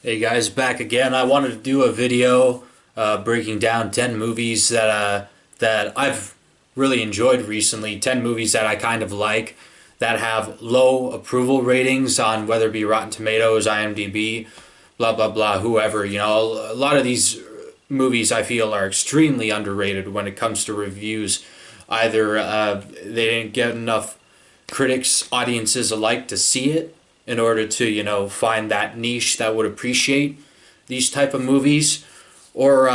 Hey guys, back again. I wanted to do a video breaking down 10 movies that I've really enjoyed recently. 10 movies that I kind of like that have low approval ratings on whether it be Rotten Tomatoes, IMDb, blah blah blah, whoever. A lot of these movies I feel are extremely underrated when it comes to reviews. Either they didn't get enough critics, audiences alike to see it in order to find that niche that would appreciate these type of movies, or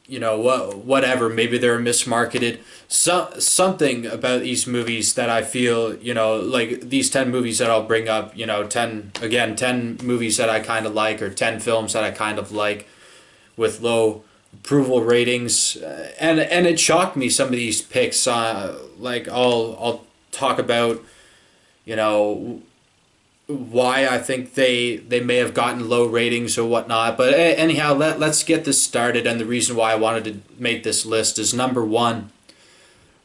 whatever, maybe they're mismarketed. Something about these movies that I feel, like these 10 movies that I'll bring up, 10 movies that I kind of like, or 10 films that I kind of like with low approval ratings. And it shocked me, some of these picks. Like I'll talk about, you know why I think they may have gotten low ratings or whatnot. But anyhow, let's get this started. And the reason why I wanted to make this list is number one,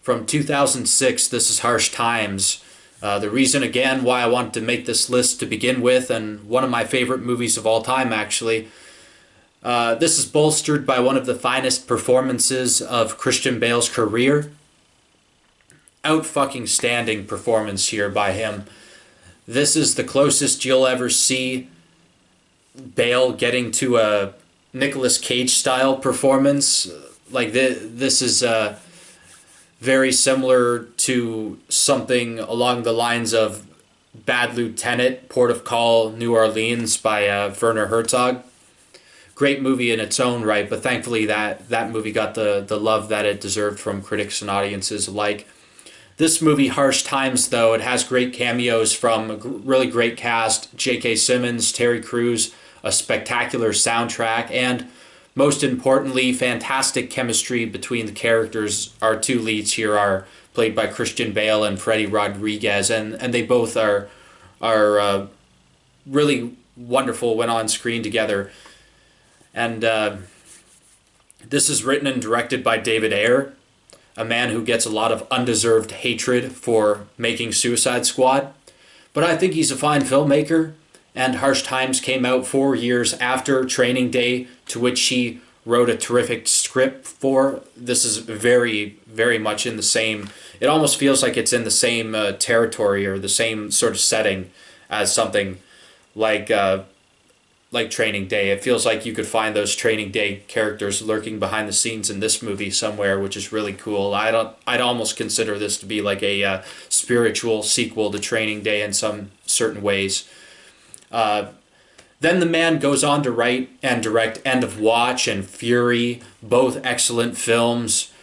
from 2006, this is Harsh Times. The reason, again, why I wanted to make this list to begin with, and one of my favorite movies of all time, actually. This is bolstered by one of the finest performances of Christian Bale's career. Out-fucking-standing performance here by him. This is the closest you'll ever see Bale getting to a Nicolas Cage style performance. Like this is very similar to something along the lines of Bad Lieutenant, Port of Call, New Orleans by Werner Herzog. Great movie in its own right, but thankfully that movie got the love that it deserved from critics and audiences alike. This movie, Harsh Times, though, it has great cameos from a really great cast, J.K. Simmons, Terry Crews, a spectacular soundtrack, and most importantly, fantastic chemistry between the characters. Our two leads here are played by Christian Bale and Freddy Rodriguez, and they both are really wonderful when on screen together. And this is written and directed by David Ayer, a man who gets a lot of undeserved hatred for making Suicide Squad. But I think he's a fine filmmaker, and Harsh Times came out 4 years after Training Day, to which he wrote a terrific script for. This is very, very much in the same, it almost feels like it's in the same territory or the same sort of setting as something like Training Day. It feels like you could find those Training Day characters lurking behind the scenes in this movie somewhere, which is really cool. I'd almost consider this to be like a spiritual sequel to Training Day in some certain ways. Then the man goes on to write and direct End of Watch and Fury, both excellent films.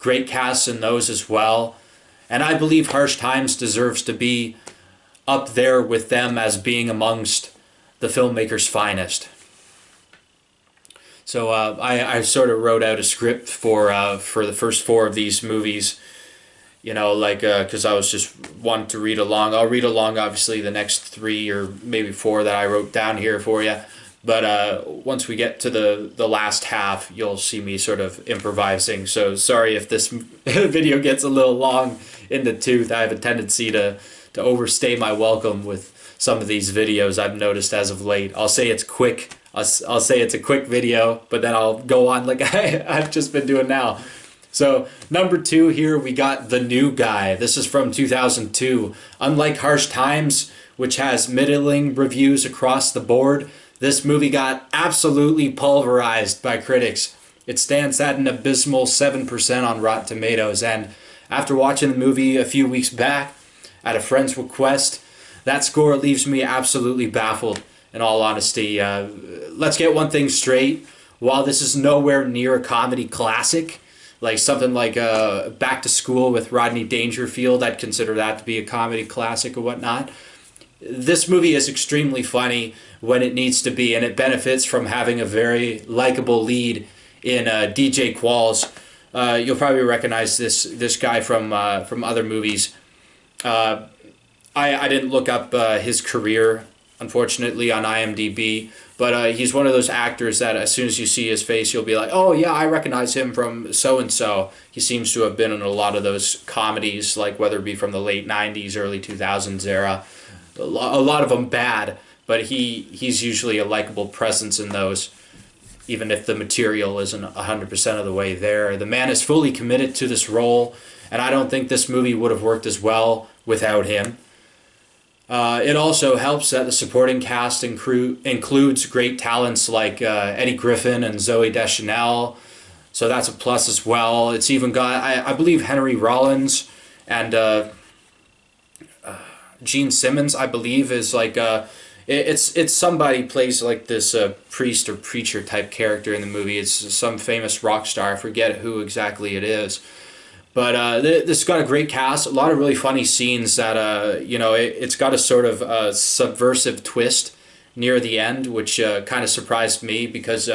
Great casts in those as well. And I believe Harsh Times deserves to be up there with them as being amongst the filmmaker's finest. So I sort of wrote out a script for the first four of these movies, because I was just wanting to read along. I'll read along, obviously, the next three or maybe four that I wrote down here for you. But once we get to the last half, you'll see me sort of improvising. So sorry if this video gets a little long in the tooth. I have a tendency to overstay my welcome with some of these videos, I've noticed as of late. I'll say it's quick. I'll say it's a quick video, but then I'll go on like I've just been doing now. So number two here, we got The New Guy. This is from 2002. Unlike Harsh Times, which has middling reviews across the board, this movie got absolutely pulverized by critics. It stands at an abysmal 7% on Rotten Tomatoes, and after watching the movie a few weeks back at a friend's request, that score leaves me absolutely baffled, in all honesty. Let's get one thing straight. While this is nowhere near a comedy classic, like something like Back to School with Rodney Dangerfield, I'd consider that to be a comedy classic or whatnot. This movie is extremely funny when it needs to be, and it benefits from having a very likable lead in DJ Qualls. You'll probably recognize this guy from other movies. I didn't look up his career, unfortunately, on IMDb, but he's one of those actors that as soon as you see his face, you'll be like, oh yeah, I recognize him from so-and-so. He seems to have been in a lot of those comedies, like whether it be from the late 90s, early 2000s era. A lot of them bad, but he's usually a likable presence in those, even if the material isn't 100% of the way there. The man is fully committed to this role, and I don't think this movie would have worked as well without him. It also helps that the supporting cast includes great talents like Eddie Griffin and Zoe Deschanel, so that's a plus as well. It's even got, I believe, Henry Rollins and Gene Simmons, I believe, is like it's somebody plays like this priest or preacher type character in the movie. It's some famous rock star. I forget who exactly it is. But this got a great cast, a lot of really funny scenes that, it's got a sort of subversive twist near the end, which kind of surprised me because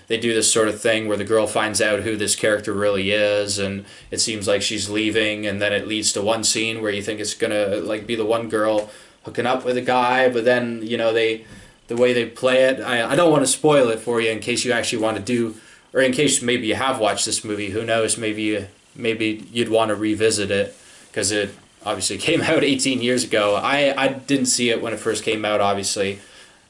they do this sort of thing where the girl finds out who this character really is, and it seems like she's leaving, and then it leads to one scene where you think it's going to like be the one girl hooking up with a guy, but then, the way they play it, I don't want to spoil it for you in case you actually want to do, or in case maybe you have watched this movie, who knows, maybe you'd want to revisit it because it obviously came out 18 years ago. I didn't see it when it first came out, obviously.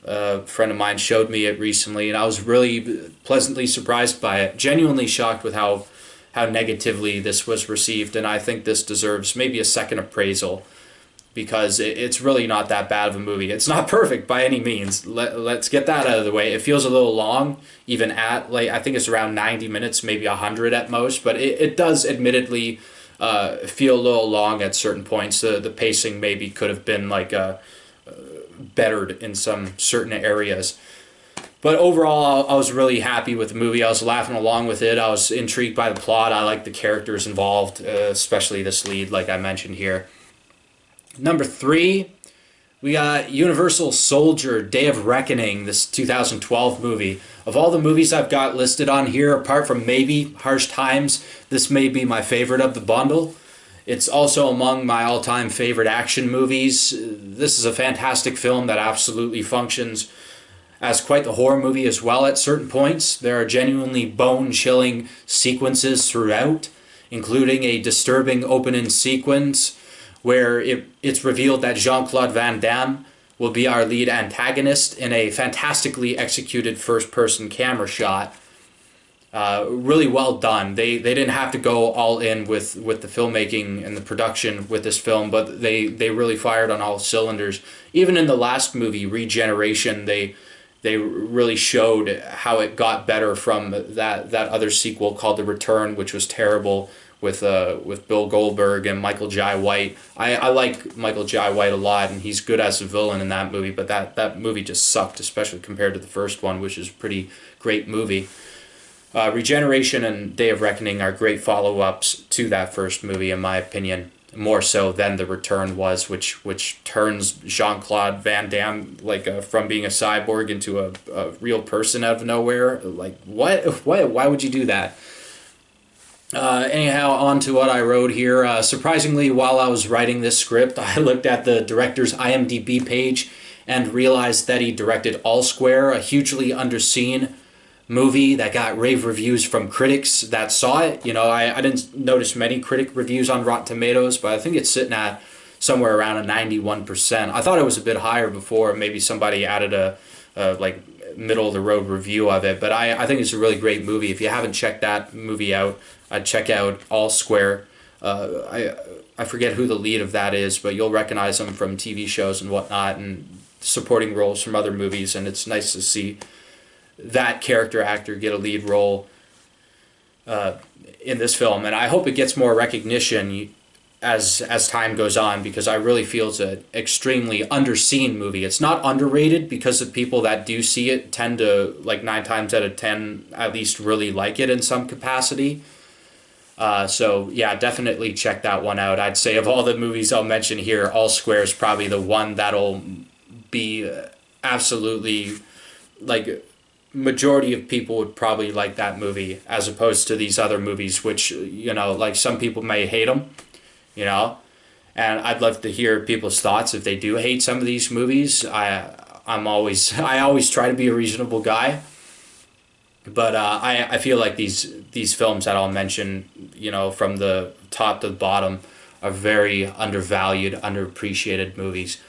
A friend of mine showed me it recently, and I was really pleasantly surprised by it. Genuinely shocked with how negatively this was received, and I think this deserves maybe a second appraisal because it's really not that bad of a movie. It's not perfect by any means. Let's get that out of the way. It feels a little long, even at, I think it's around 90 minutes, maybe 100 at most, but it does admittedly feel a little long at certain points. The pacing maybe could have been bettered in some certain areas. But overall, I was really happy with the movie. I was laughing along with it. I was intrigued by the plot. I liked the characters involved, especially this lead, like I mentioned here. Number 3, we got Universal Soldier: Day of Reckoning, this 2012 movie. Of all the movies I've got listed on here, apart from maybe Harsh Times, this may be my favorite of the bundle. It's also among my all-time favorite action movies. This is a fantastic film that absolutely functions as quite the horror movie as well at certain points. There are genuinely bone-chilling sequences throughout, including a disturbing opening sequence where it's revealed that Jean-Claude Van Damme will be our lead antagonist in a fantastically executed first-person camera shot. Really well done. They didn't have to go all in with the filmmaking and the production with this film, but they really fired on all cylinders. Even in the last movie, Regeneration, they really showed how it got better from that other sequel called The Return, which was terrible, with Bill Goldberg and Michael Jai White. I like Michael Jai White a lot, and he's good as a villain in that movie, but that movie just sucked, especially compared to the first one, which is a pretty great movie. Regeneration and Day of Reckoning are great follow-ups to that first movie, in my opinion, more so than The Return was, which turns Jean-Claude Van Damme from being a cyborg into a real person out of nowhere. Like, what? Why would you do that? Anyhow, on to what I wrote here. Surprisingly, while I was writing this script, I looked at the director's IMDb page and realized that he directed All Square, a hugely underseen movie that got rave reviews from critics that saw it. I didn't notice many critic reviews on Rotten Tomatoes, but I think it's sitting at somewhere around a 91%. I thought it was a bit higher before. Maybe somebody added a middle of the road review of it, but I think it's a really great movie. If you haven't checked that movie out, I'd check out All Square. I forget who the lead of that is, but you'll recognize him from TV shows and whatnot, and supporting roles from other movies, and it's nice to see that character actor get a lead role in this film. And I hope it gets more recognition as time goes on, because I really feel it's an extremely underseen movie. It's not underrated, because the people that do see it tend to, 9 times out of 10, at least really like it in some capacity. So yeah, definitely check that one out. I'd say of all the movies I'll mention here, All Square is probably the one that'll be absolutely, majority of people would probably like that movie, as opposed to these other movies, which, some people may hate them, and I'd love to hear people's thoughts if they do hate some of these movies. I always try to be a reasonable guy, but I feel like these films that I'll mention, from the top to the bottom, are very undervalued, underappreciated movies.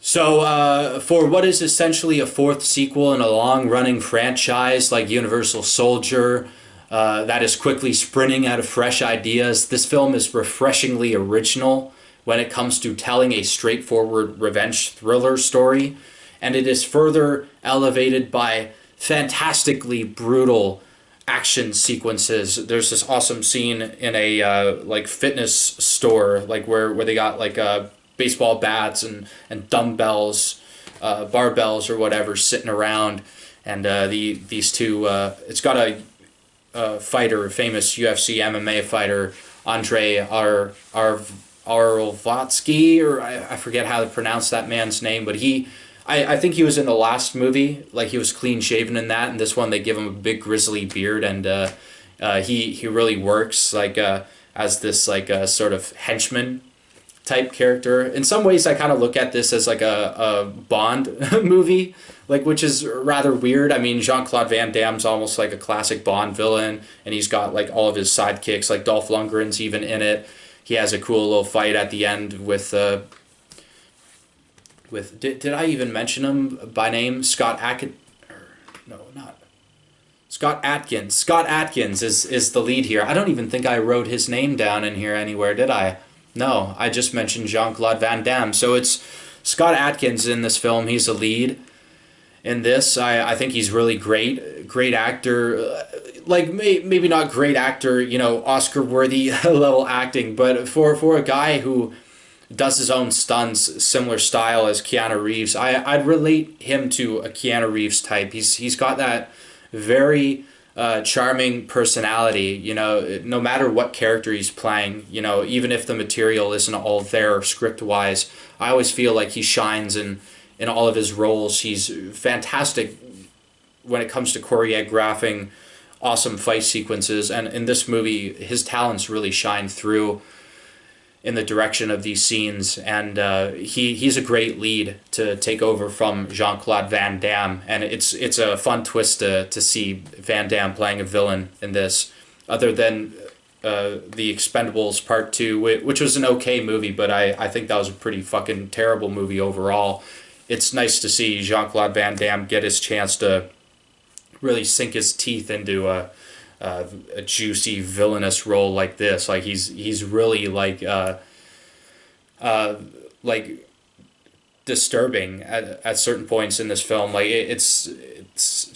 So, for what is essentially a fourth sequel in a long running franchise like Universal Soldier, that is quickly sprinting out of fresh ideas, this film is refreshingly original when it comes to telling a straightforward revenge thriller story, and it is further elevated by fantastically brutal action sequences. There's this awesome scene in a like fitness store, like where they got like baseball bats and dumbbells, barbells or whatever sitting around, and these two. It's got a fighter, a famous UFC MMA fighter, Andre Arlovsky, or I forget how to pronounce that man's name, but I think he was in the last movie, like he was clean shaven in that, and this one they give him a big grizzly beard, and he really works like as this like sort of henchman type character. In some ways, I kind of look at this as like a Bond movie, like which is rather weird. I mean, Jean-Claude Van Damme's almost like a classic Bond villain, and he's got like all of his sidekicks, like Dolph Lundgren's even in it. He has a cool little fight at the end with did I even mention him by name? Scott Atkins? No, not Scott Atkins. Scott Atkins is the lead here. I don't even think I wrote his name down in here anywhere, did I? No, I just mentioned Jean-Claude Van Damme. So it's Scott Atkins in this film. He's the lead in this. I think he's really great. Great actor. Like, maybe not great actor, you know, Oscar-worthy level acting, but for a guy who does his own stunts, similar style as Keanu Reeves, I'd relate him to a Keanu Reeves type. He's got that very charming personality, you know, no matter what character he's playing, you know, even if the material isn't all there script wise, I always feel like he shines in all of his roles. He's fantastic when it comes to choreographing awesome fight sequences, and in this movie his talents really shine through in the direction of these scenes, and he's a great lead to take over from Jean-Claude Van Damme, and it's a fun twist to see Van Damme playing a villain in this, other than the Expendables Part 2, which was an okay movie, but I think that was a pretty fucking terrible movie overall. It's nice to see Jean-Claude Van Damme get his chance to really sink his teeth into a juicy villainous role like this. Like he's really like disturbing at certain points in this film. Like it's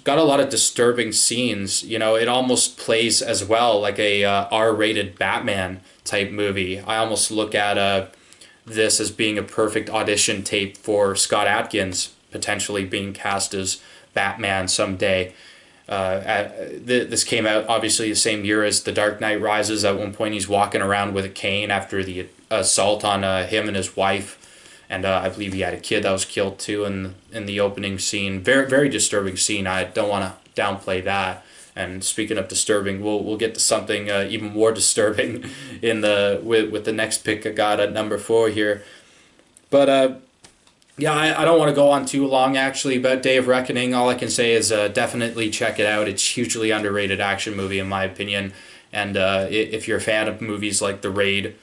got a lot of disturbing scenes. You know, it almost plays as well like a R-rated Batman type movie. I almost look at this as being a perfect audition tape for Scott Adkins potentially being cast as Batman someday. This came out obviously the same year as The Dark Knight Rises. At one point, he's walking around with a cane after the assault on him and his wife, and I believe he had a kid that was killed too in the opening scene. Very very disturbing scene. I don't want to downplay that. And speaking of disturbing, we'll get to something even more disturbing in the with the next pick I got at number 4 here, but. Yeah, I don't want to go on too long actually about Day of Reckoning. All I can say is definitely check it out. It's hugely underrated action movie in my opinion. And if you're a fan of movies like The Raid,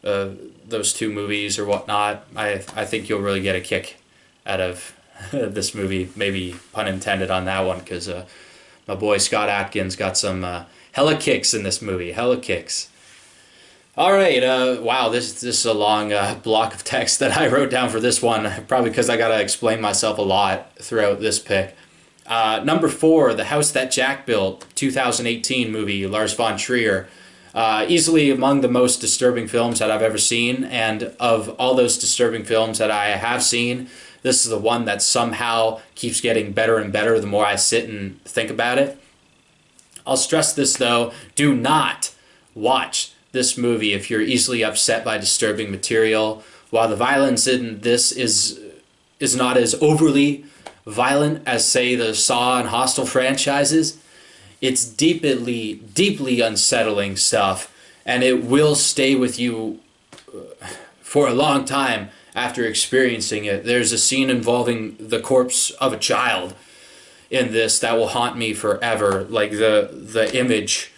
those two movies or whatnot, I think you'll really get a kick out of this movie. Maybe pun intended on that one, because my boy Scott Adkins got some hella kicks in this movie. Hella kicks. All right, wow, this is a long block of text that I wrote down for this one, probably because I got to explain myself a lot throughout this pick. Number 4, The House That Jack Built, 2018 movie, Lars von Trier. Easily among the most disturbing films that I've ever seen, and of all those disturbing films that I have seen, this is the one that somehow keeps getting better and better the more I sit and think about it. I'll stress this though, do not watch this movie if you're easily upset by disturbing material. While the violence in this is not as overly violent as, say, the Saw and Hostel franchises, it's deeply unsettling stuff, and it will stay with you for a long time after experiencing it. There's a scene involving the corpse of a child in this that will haunt me forever. Like the image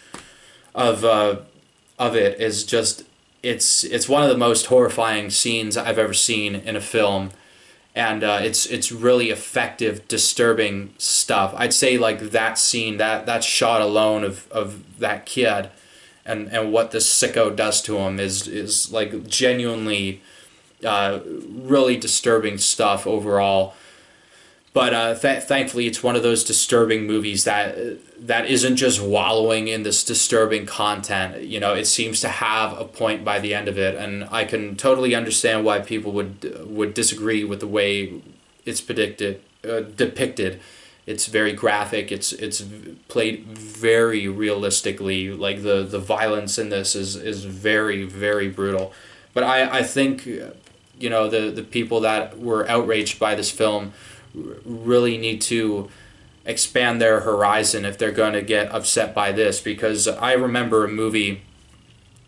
of it is just, it's one of the most horrifying scenes I've ever seen in a film, and it's really effective, disturbing stuff. I'd say like that scene, that shot alone of that kid, and what this sicko does to him is like genuinely really disturbing stuff overall. But thankfully, it's one of those disturbing movies that isn't just wallowing in this disturbing content. You know, it seems to have a point by the end of it, and I can totally understand why people would disagree with the way it's depicted. It's very graphic. It's played very realistically. Like the violence in this is very, very brutal. But I think, you know, the people that were outraged by this film really need to expand their horizon if they're going to get upset by this, because I remember a movie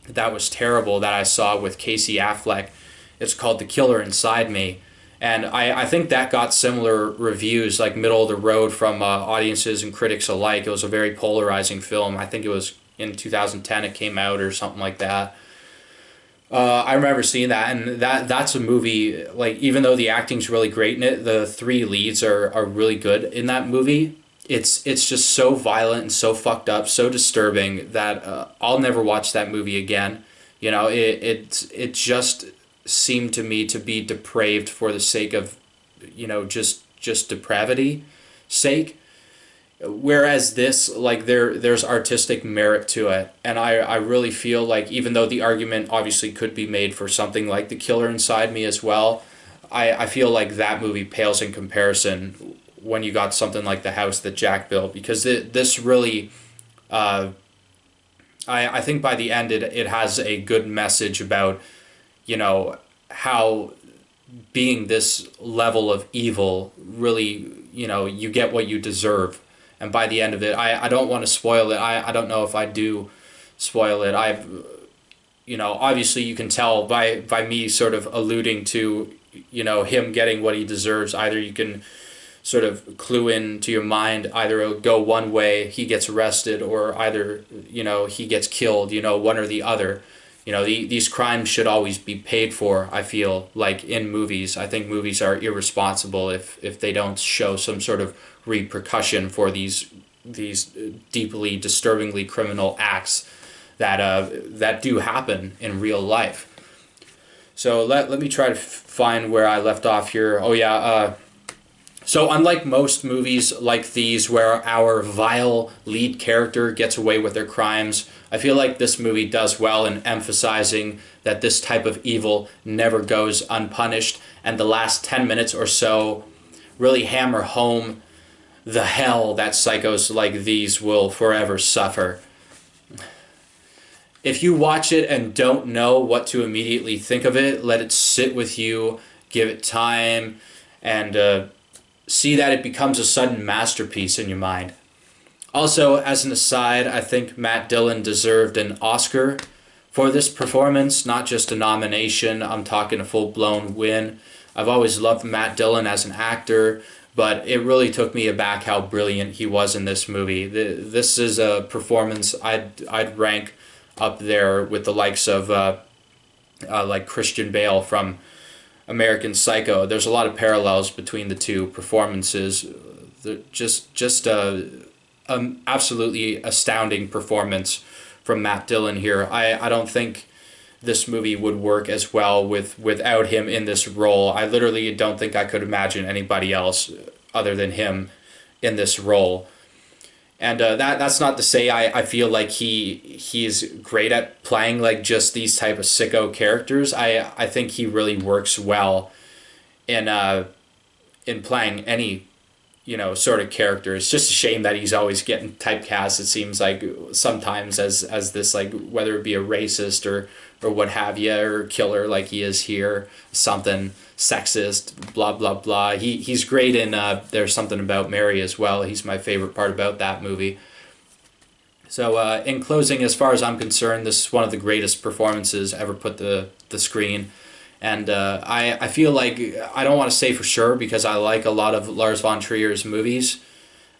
that was terrible that I saw with Casey Affleck. It's called The Killer Inside Me, and I think that got similar reviews, like middle of the road, from audiences and critics alike. It was a very polarizing film. I think it was in 2010 it came out or something like that. I remember seeing that, and that's a movie, like, even though the acting's really great in it, the three leads are really good in that movie. It's just so violent and so fucked up, so disturbing that I'll never watch that movie again. You know, it just seemed to me to be depraved for the sake of, you know, just depravity sake. Whereas this, like, there's artistic merit to it, and I really feel like, even though the argument obviously could be made for something like The Killer Inside Me as well, I feel like that movie pales in comparison when you got something like The House That Jack Built, because this really, I think by the end it has a good message about, you know, how being this level of evil really, you know, you get what you deserve. And by the end of it, I don't want to spoil it. I don't know if I do spoil it. You know, obviously you can tell by me sort of alluding to, you know, him getting what he deserves. Either you can sort of clue into your mind, either it'll go one way, he gets arrested, or either, you know, he gets killed, you know, one or the other. You know, these crimes should always be paid for, I feel like, in movies. I think movies are irresponsible if they don't show some sort of repercussion for these deeply, disturbingly criminal acts that do happen in real life. So let me try to find where I left off here. Oh yeah, so unlike most movies like these where our vile lead character gets away with their crimes, I feel like this movie does well in emphasizing that this type of evil never goes unpunished, and the last 10 minutes or so really hammer home the hell that psychos like these will forever suffer. If you watch it and don't know what to immediately think of it, let it sit with you, give it time, and see that it becomes a sudden masterpiece in your mind. Also, as an aside, I think Matt Dillon deserved an Oscar for this performance, not just a nomination. I'm talking a full-blown win. I've always loved Matt Dillon as an actor, but it really took me aback how brilliant he was in this movie. This is a performance I'd rank up there with the likes of like Christian Bale from American Psycho. There's a lot of parallels between the two performances. Just absolutely astounding performance from Matt Dillon here. I don't think this movie would work as well without him in this role. I literally don't think I could imagine anybody else other than him in this role. And that's not to say I feel like he's great at playing like just these type of sicko characters. I think he really works well in playing any, you know, sort of character. It's just a shame that he's always getting typecast, it seems like, sometimes as this, like, whether it be a racist or what have you, or killer like he is here, something sexist, blah blah blah. He's great in There's Something About Mary as well. He's my favorite part about that movie. So in closing, as far as I'm concerned, this is one of the greatest performances ever put the screen. And I feel like, I don't want to say for sure because I like a lot of Lars von Trier's movies.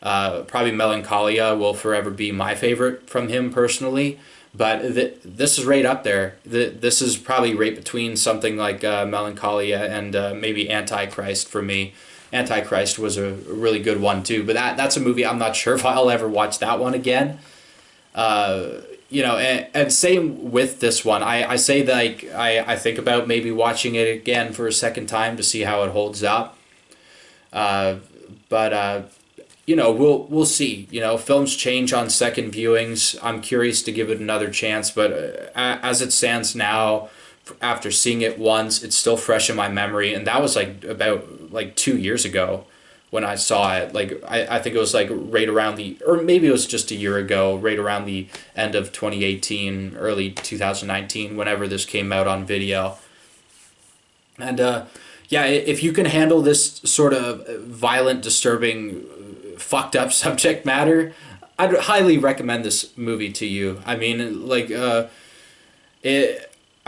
Probably Melancholia will forever be my favorite from him personally. but this is right up there. This is probably right between something like Melancholia and maybe Antichrist for me. Antichrist was a really good one too, but that's a movie I'm not sure if I'll ever watch that one again. You know, and same with this one. I say that, like, I think about maybe watching it again for a second time to see how it holds up. But you know, we'll see. You know, films change on second viewings. I'm curious to give it another chance, but as it stands now, after seeing it once, it's still fresh in my memory, and that was like about like 2 years ago when I saw it. Like I think it was like right around the, or maybe it was just a year ago, right around the end of 2018, early 2019, whenever this came out on video. And yeah, if you can handle this sort of violent, disturbing, fucked up subject matter, I'd highly recommend this movie to you. I mean, like, I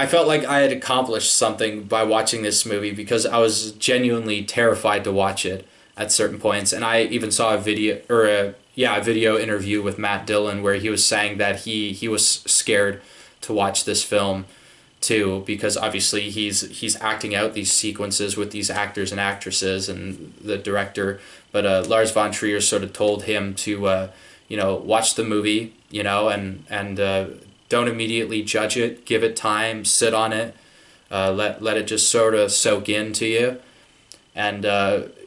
felt like I had accomplished something by watching this movie because I was genuinely terrified to watch it at certain points. And I even saw a video, or a video interview with Matt Dillon where he was saying that he was scared to watch this film too, because obviously he's acting out these sequences with these actors and actresses and the director. But Lars von Trier sort of told him to you know, watch the movie, you know, and don't immediately judge it. Give it time. Sit on it. Let it just sort of soak into you. And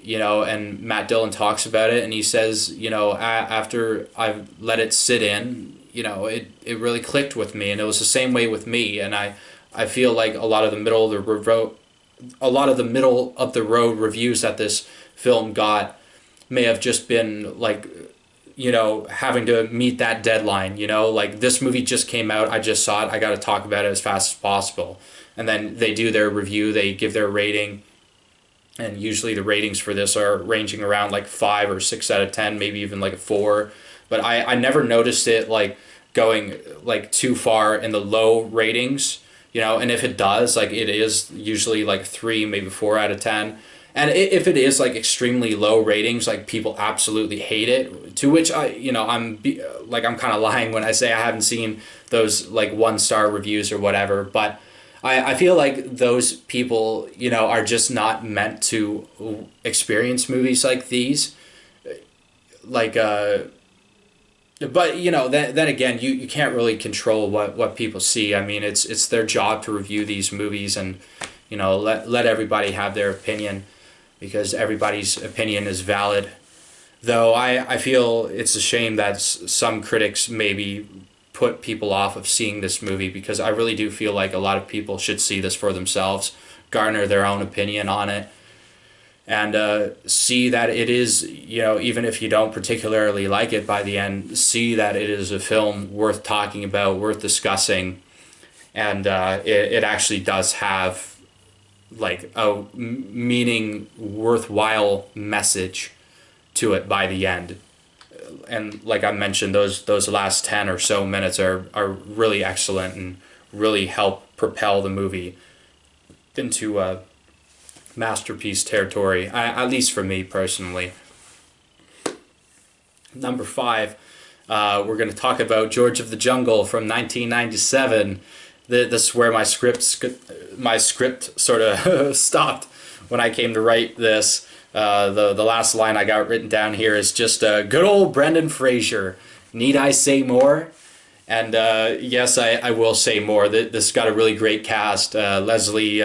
you know, and Matt Dillon talks about it, and he says, you know, after I've let it sit in, you know, it really clicked with me, and it was the same way with me. And I feel like a lot of the middle of the road reviews that this film got may have just been like, you know, having to meet that deadline, you know, like this movie just came out, I just saw it, I got to talk about it as fast as possible. And then they do their review, they give their rating, and usually the ratings for this are ranging around like 5 or 6 out of 10, maybe even like a 4. But I never noticed it like going like too far in the low ratings, you know, and if it does, like it is usually like 3, maybe 4 out of 10. And if it is like extremely low ratings, like people absolutely hate it, to which I, you know, I'm kind of lying when I say I haven't seen those like 1-star reviews or whatever, but I feel like those people, you know, are just not meant to experience movies like these. Like, but you know, then again, you can't really control what people see. I mean, it's their job to review these movies, and you know, let everybody have their opinion, because everybody's opinion is valid. Though I feel it's a shame that some critics maybe put people off of seeing this movie, because I really do feel like a lot of people should see this for themselves, garner their own opinion on it, and see that it is, you know, even if you don't particularly like it by the end, see that it is a film worth talking about, worth discussing, and it actually does have like a meaning, worthwhile message to it by the end. And like I mentioned, those last 10 or so minutes are really excellent and really help propel the movie into masterpiece territory, at least for me personally. Number 5, we're going to talk about George of the Jungle from 1997. This is where my script sort of stopped when I came to write this. The last line I got written down here is just good old Brendan Fraser. Need I say more? And yes, I will say more. This got a really great cast. Leslie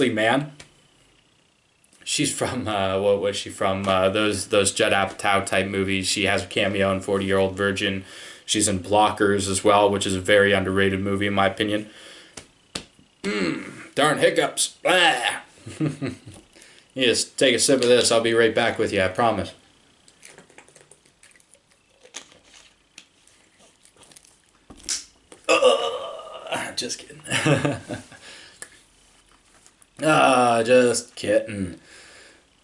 Mann. She's from what was she from? Those Judd Apatow type movies. She has a cameo in 40-Year-Old Virgin. She's in Blockers as well, which is a very underrated movie in my opinion. Darn hiccups. Ah. You just take a sip of this. I'll be right back with you, I promise. Just kidding. Just kidding.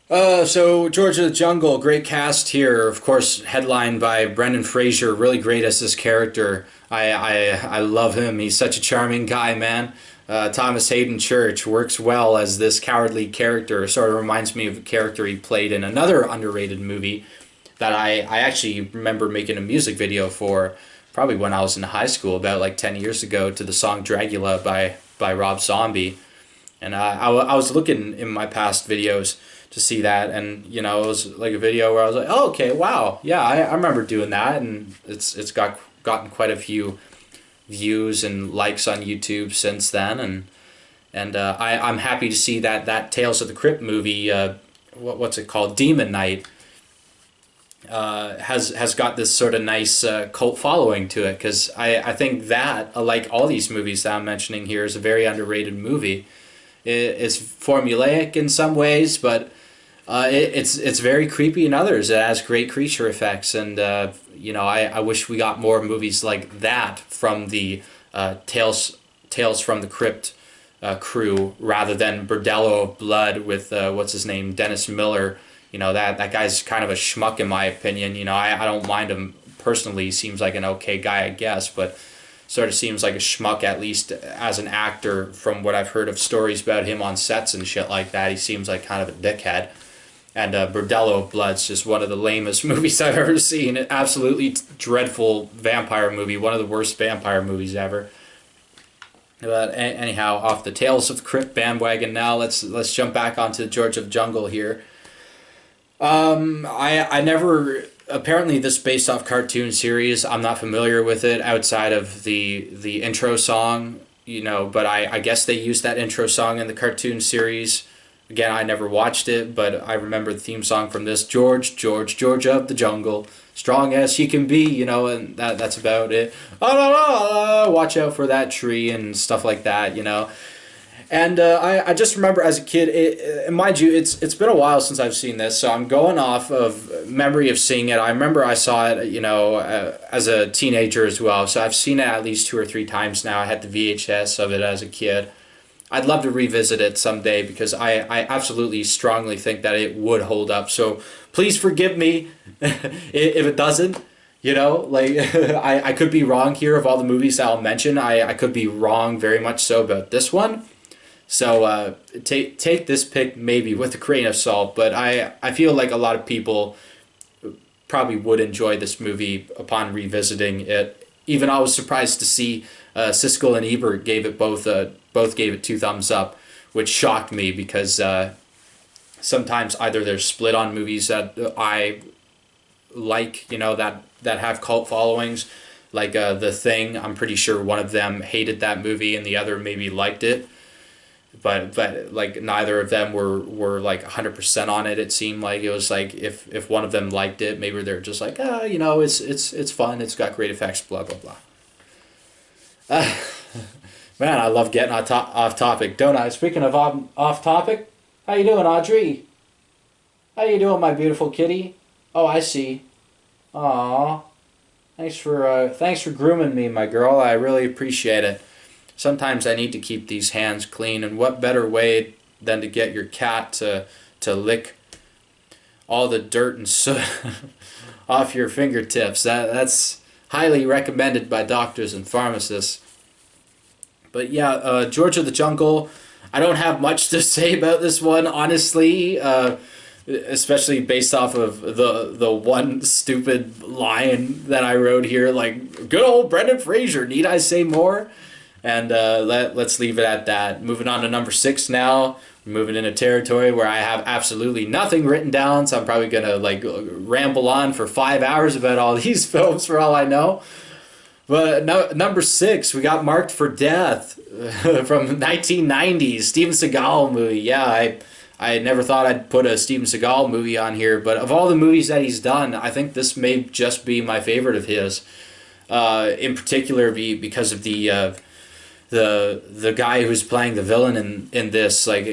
So George of the Jungle, great cast here. Of course, headlined by Brendan Fraser, really great as this character. I love him. He's such a charming guy, man. Thomas Hayden Church works well as this cowardly character. Sort of reminds me of a character he played in another underrated movie that I actually remember making a music video for probably when I was in high school, about like 10 years ago, to the song Dragula by Rob Zombie. And I was looking in my past videos to see that, and you know, it was like a video where I was like, oh, okay, wow, yeah, I remember doing that, and it's gotten quite a few views and likes on YouTube since then, and I'm happy to see that Tales of the Crypt movie, what's it called, Demon Knight, has got this sort of nice cult following to it, because I think that, like all these movies that I'm mentioning here, is a very underrated movie. It's formulaic in some ways, but it's very creepy in others. It has great creature effects, and you know, I wish we got more movies like that from the Tales from the Crypt crew, rather than Bordello of Blood with what's his name, Dennis Miller. You know, that guy's kind of a schmuck in my opinion. You know, I don't mind him personally. He seems like an okay guy, I guess, but sort of seems like a schmuck, at least as an actor. From what I've heard of stories about him on sets and shit like that, he seems like kind of a dickhead. And Bordello of Blood's just one of the lamest movies I've ever seen. An absolutely dreadful vampire movie, one of the worst vampire movies ever. But anyhow, off the Tales of the Crypt bandwagon now, let's jump back onto George of the Jungle here. I never, apparently this based off cartoon series. I'm not familiar with it outside of the intro song, you know, but I guess they used that intro song in the cartoon series. Again, I never watched it, but I remember the theme song from this, George of the Jungle, strong as he can be, you know, and that's about it. Watch out for that tree and stuff like that, you know. And I just remember as a kid, and mind you, it's been a while since I've seen this, so I'm going off of memory of seeing it. I remember I saw it, you know, as a teenager as well, so I've seen it at least 2 or 3 times now. I had the VHS of it as a kid. I'd love to revisit it someday, because I absolutely strongly think that it would hold up. So please forgive me if it doesn't. You know, like, I could be wrong here of all the movies I'll mention. I could be wrong very much so about this one. So take this pick maybe with a grain of salt, but I feel like a lot of people probably would enjoy this movie upon revisiting it. Even I was surprised to see Siskel and Ebert gave it both gave it 2 thumbs up, which shocked me, because sometimes either they're split on movies that I like, you know, that have cult followings, like The Thing. I'm pretty sure one of them hated that movie and the other maybe liked it. But like neither of them were like 100% on it. It seemed like it was like if one of them liked it, maybe they're just like, you know, it's fun, it's got great effects, blah blah blah. Man, I love getting off topic, don't I? Speaking of off topic, how you doing, Audrey? How you doing, my beautiful kitty? Oh, I see. Aw, thanks for grooming me, my girl. I really appreciate it. Sometimes I need to keep these hands clean, and what better way than to get your cat to lick all the dirt and soot off your fingertips. That's highly recommended by doctors and pharmacists. But yeah, George of the Jungle, I don't have much to say about this one, honestly, especially based off of the one stupid line that I wrote here, like, good old Brendan Fraser, need I say more? And let's leave it at that. Moving on to number 6 now. We're moving into territory where I have absolutely nothing written down, so I'm probably going to like ramble on for 5 hours about all these films for all I know. But number 6, we got Marked for Death from 1990s, Steven Seagal movie. Yeah, I never thought I'd put a Steven Seagal movie on here, but of all the movies that he's done, I think this may just be my favorite of his. In particular, because of the guy who's playing the villain in this, like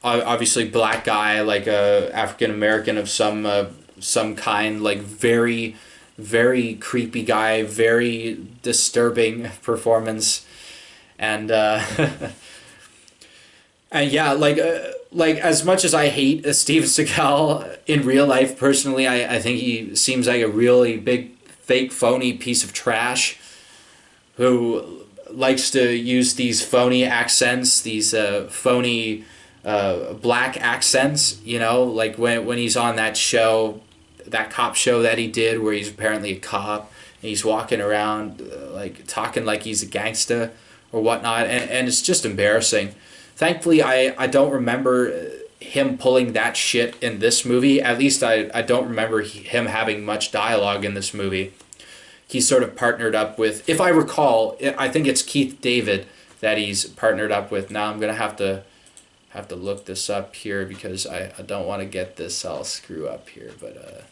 obviously black guy, like African American of some kind, like very very creepy guy, very disturbing performance, and and yeah, like as much as I hate Steven Seagal in real life personally, I think he seems like a really big fake phony piece of trash who likes to use these phony accents, these phony black accents, you know, like when he's on that show, that cop show that he did where he's apparently a cop, and he's walking around like talking like he's a gangsta or whatnot, and it's just embarrassing. Thankfully, I don't remember him pulling that shit in this movie. At least I don't remember him having much dialogue in this movie. He's sort of partnered up with, if I recall, I think it's Keith David that he's partnered up with. Now I'm gonna have to look this up here because I don't want to get this all screw up here. But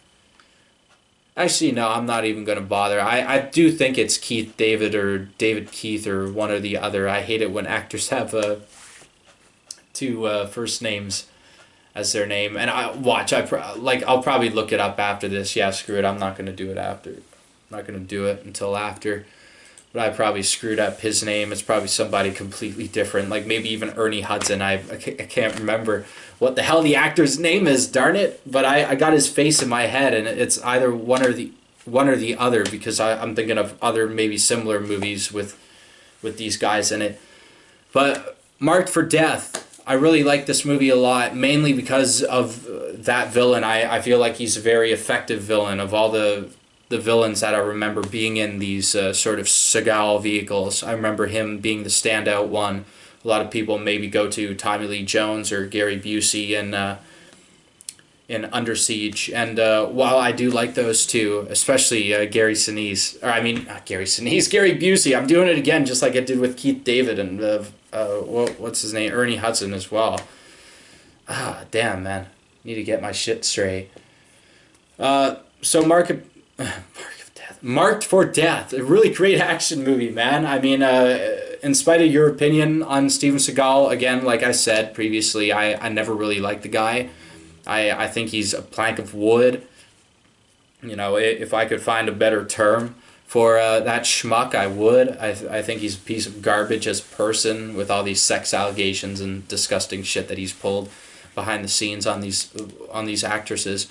actually, no, I'm not even gonna bother. I do think it's Keith David or David Keith or one or the other. I hate it when actors have two first names as their name. And I'll probably look it up after this. Yeah, screw it. I'm not gonna do it after. I'm not gonna do it until after. But I probably screwed up his name. It's probably somebody completely different. Like maybe even Ernie Hudson. I can't remember what the hell the actor's name is, darn it. But I got his face in my head, and it's either one or the other, because I'm thinking of other maybe similar movies with these guys in it. But Marked for Death, I really like this movie a lot, mainly because of that villain. I feel like he's a very effective villain. Of all the villains that I remember being in these sort of Seagal vehicles, I remember him being the standout one. A lot of people maybe go to Tommy Lee Jones or Gary Busey in Under Siege. And while I do like those two, especially Gary Sinise, or I mean, not Gary Sinise, Gary Busey, I'm doing it again just like I did with Keith David and what's his name, Ernie Hudson as well. Damn, man. Need to get my shit straight. So Marked for Death, a really great action movie, man. I mean, in spite of your opinion on Steven Seagal, again, like I said previously, I never really liked the guy. I think he's a plank of wood. You know, if I could find a better term for that schmuck, I would. I think he's a piece of garbage as a person, with all these sex allegations and disgusting shit that he's pulled behind the scenes on these actresses.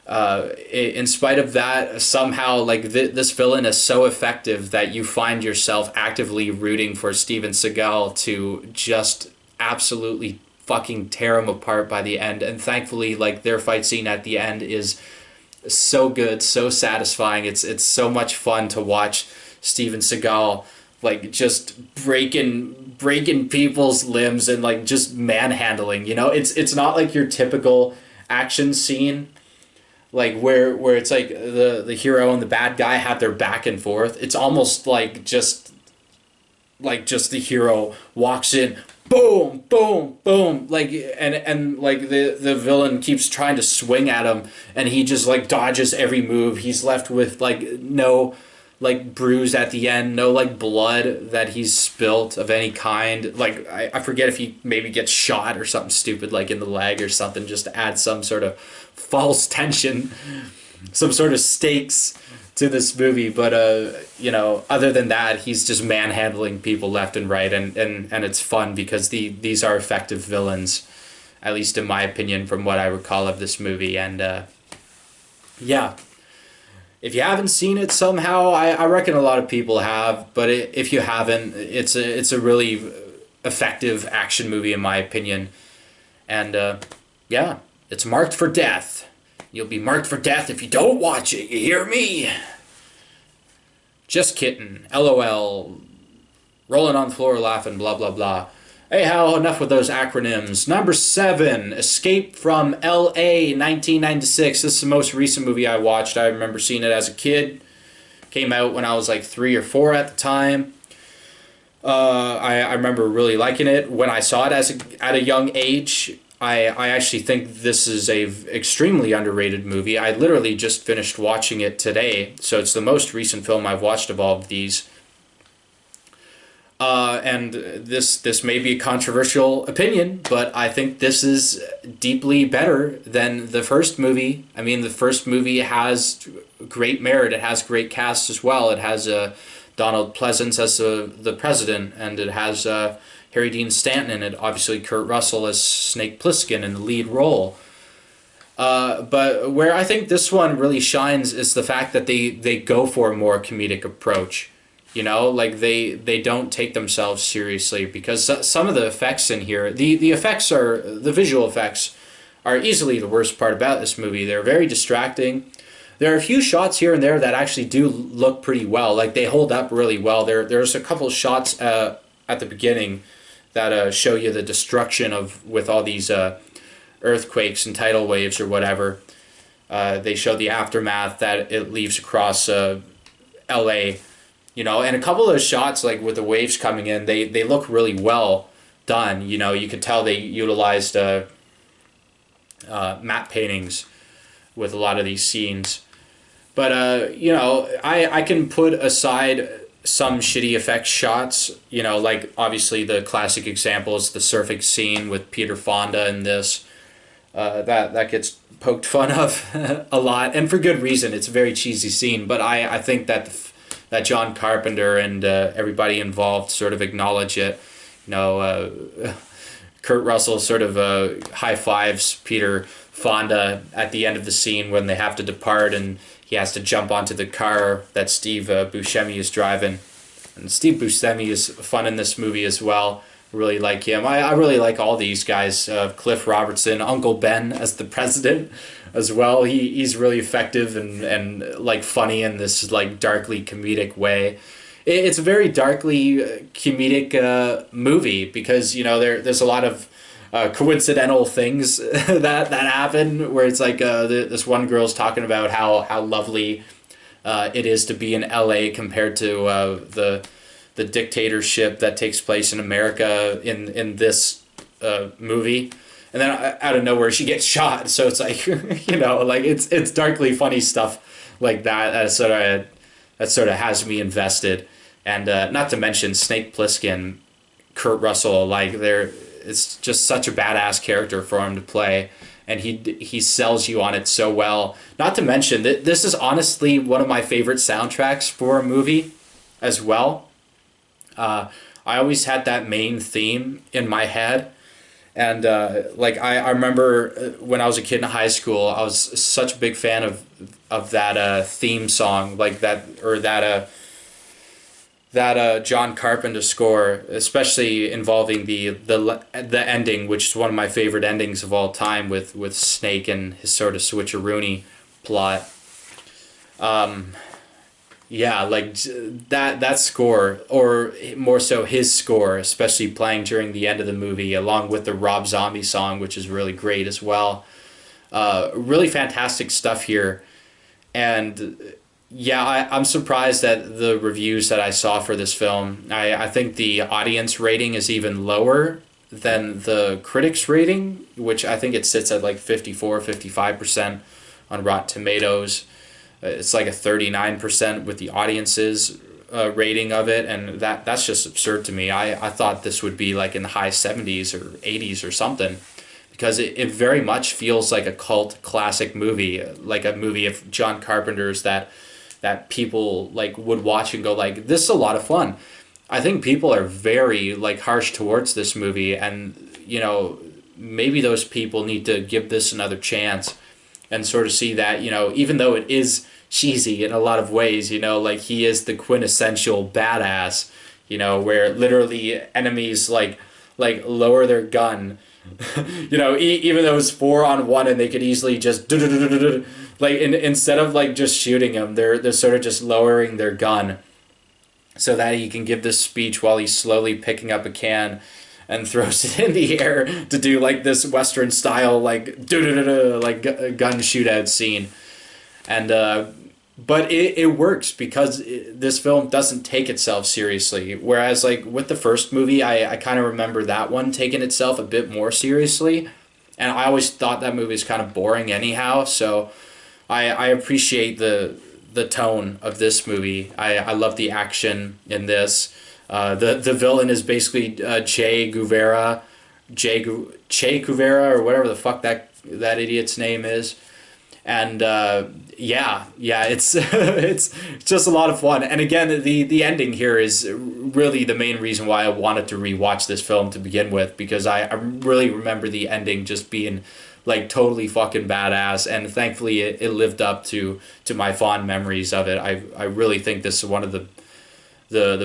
In spite of that, somehow, like, this villain is so effective that you find yourself actively rooting for Steven Seagal to just absolutely fucking tear him apart by the end. And thankfully, like, their fight scene at the end is so good, so satisfying. It's so much fun to watch Steven Seagal, like, just breaking people's limbs and, like, just manhandling, you know? It's not like your typical action scene, like where it's like the hero and the bad guy have their back and forth. It's almost like just the hero walks in, boom, boom, boom, like, and like the villain keeps trying to swing at him, and he just like dodges every move. He's left with like no like bruise at the end, no like blood that he's spilt of any kind. Like I forget if he maybe gets shot or something stupid like in the leg or something, just to add some sort of false tension, some sort of stakes to this movie. But you know, other than that, he's just manhandling people left and right, and it's fun because these are effective villains, at least in my opinion, from what I recall of this movie. And yeah, if you haven't seen it somehow, I reckon a lot of people have, but if you haven't, it's a really effective action movie in my opinion. And yeah, it's Marked for Death. You'll be marked for death if you don't watch it, you hear me? Just kidding. LOL. Rolling on the floor laughing, blah blah blah. Hey, how enough with those acronyms. Number 7, Escape from L.A. 1996. This is the most recent movie I watched. I remember seeing it as a kid. Came out when I was like 3 or 4 at the time. I remember really liking it. When I saw it at a young age, I actually think this is a extremely underrated movie. I literally just finished watching it today, so it's the most recent film I've watched of all of these. And this may be a controversial opinion, but I think this is deeply better than the first movie. I mean, the first movie has great merit. It has great cast as well. It has Donald Pleasence as the president, and it has Harry Dean Stanton in it. Obviously, Kurt Russell as Snake Plissken in the lead role. But where I think this one really shines is the fact that they go for a more comedic approach. You know, like they don't take themselves seriously, because some of the effects in here, the visual effects are easily the worst part about this movie. They're very distracting. There are a few shots here and there that actually do look pretty well. Like they hold up really well. There's a couple shots at the beginning that show you the destruction of with all these earthquakes and tidal waves or whatever. They show the aftermath that it leaves across L.A. And a couple of those shots, like with the waves coming in, they look really well done. You could tell they utilized matte paintings with a lot of these scenes. But I can put aside some shitty effects shots. Like obviously the classic example is the surfing scene with Peter Fonda in this. That gets poked fun of a lot, and for good reason. It's a very cheesy scene, but I think that John Carpenter and everybody involved sort of acknowledge it. Kurt Russell sort of high fives Peter Fonda at the end of the scene when they have to depart, and he has to jump onto the car that Steve Buscemi is driving. And Steve Buscemi is fun in this movie as well. I really like him. I really like all these guys. Cliff Robertson, Uncle Ben as the president as well. He's really effective and like funny in this like darkly comedic way. It's a very darkly comedic movie because there's a lot of coincidental things that happen where it's like this one girl's talking about how lovely it is to be in LA compared to the dictatorship that takes place in America in this movie. And then out of nowhere she gets shot. So it's like like it's darkly funny stuff like that that sort of has me invested. And not to mention Snake Plissken, Kurt Russell, it's just such a badass character for him to play, and he sells you on it so well. Not to mention that this is honestly one of my favorite soundtracks for a movie as well. I always had that main theme in my head, and I remember when I was a kid in high school, I was such a big fan of that theme song, like that John Carpenter score, especially involving the ending, which is one of my favorite endings of all time with Snake and his sort of switcheroony plot. That score, or more so his score, especially playing during the end of the movie, along with the Rob Zombie song, which is really great as well. Really fantastic stuff here, and. Yeah, I'm surprised at the reviews that I saw for this film. I think the audience rating is even lower than the critics rating, which I think it sits at like 54-55% on Rotten Tomatoes. It's like a 39% with the audience's rating of it, and that's just absurd to me. I thought this would be like in the high 70s or 80s or something, because it very much feels like a cult classic movie, like a movie of John Carpenter's that people like would watch and go like, this is a lot of fun. I think people are very like harsh towards this movie, and maybe those people need to give this another chance and sort of see that even though it is cheesy in a lot of ways, like he is the quintessential badass, where literally enemies like lower their gun. Even though it's 4-on-1 and they could easily just instead of like just shooting him, they're sort of just lowering their gun so that he can give this speech while he's slowly picking up a can and throws it in the air to do like this Western style gun shootout scene. And but it works because this film doesn't take itself seriously. Whereas like with the first movie, I kind of remember that one taking itself a bit more seriously. And I always thought that movie was kind of boring anyhow. So I appreciate the tone of this movie. I love the action in this. The villain is basically Che Guevara, or whatever the fuck that idiot's name is. And it's it's just a lot of fun. And again, the ending here is really the main reason why I wanted to rewatch this film to begin with, because I really remember the ending just being like totally fucking badass, and thankfully it lived up to my fond memories of it. I really think this is one of the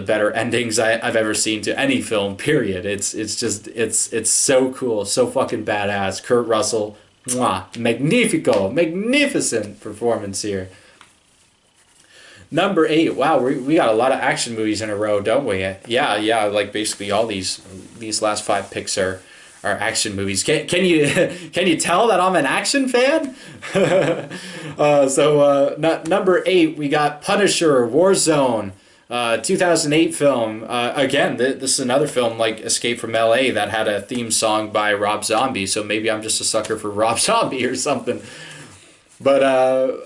better endings I've ever seen to any film, period. It's so cool, so fucking badass. Kurt Russell, Mwah. Magnifico. Magnificent performance here. Number 8. Wow, we got a lot of action movies in a row, don't we? Yeah, yeah. Like basically all these last 5 picks are action movies. Can you can you tell that I'm an action fan? Number 8, we got Punisher, Warzone, 2008 film. Again, this is another film like Escape from L.A. that had a theme song by Rob Zombie. So maybe I'm just a sucker for Rob Zombie or something. But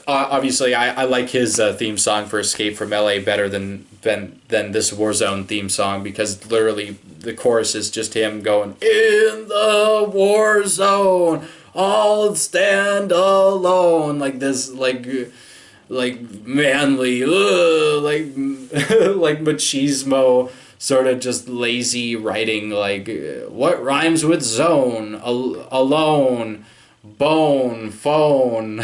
obviously, I like his theme song for Escape from LA better than this Warzone theme song, because literally the chorus is just him going, "In the war zone, I'll stand alone," like this, like manly, like like machismo, sort of just lazy writing, like what rhymes with zone, alone, bone, phone,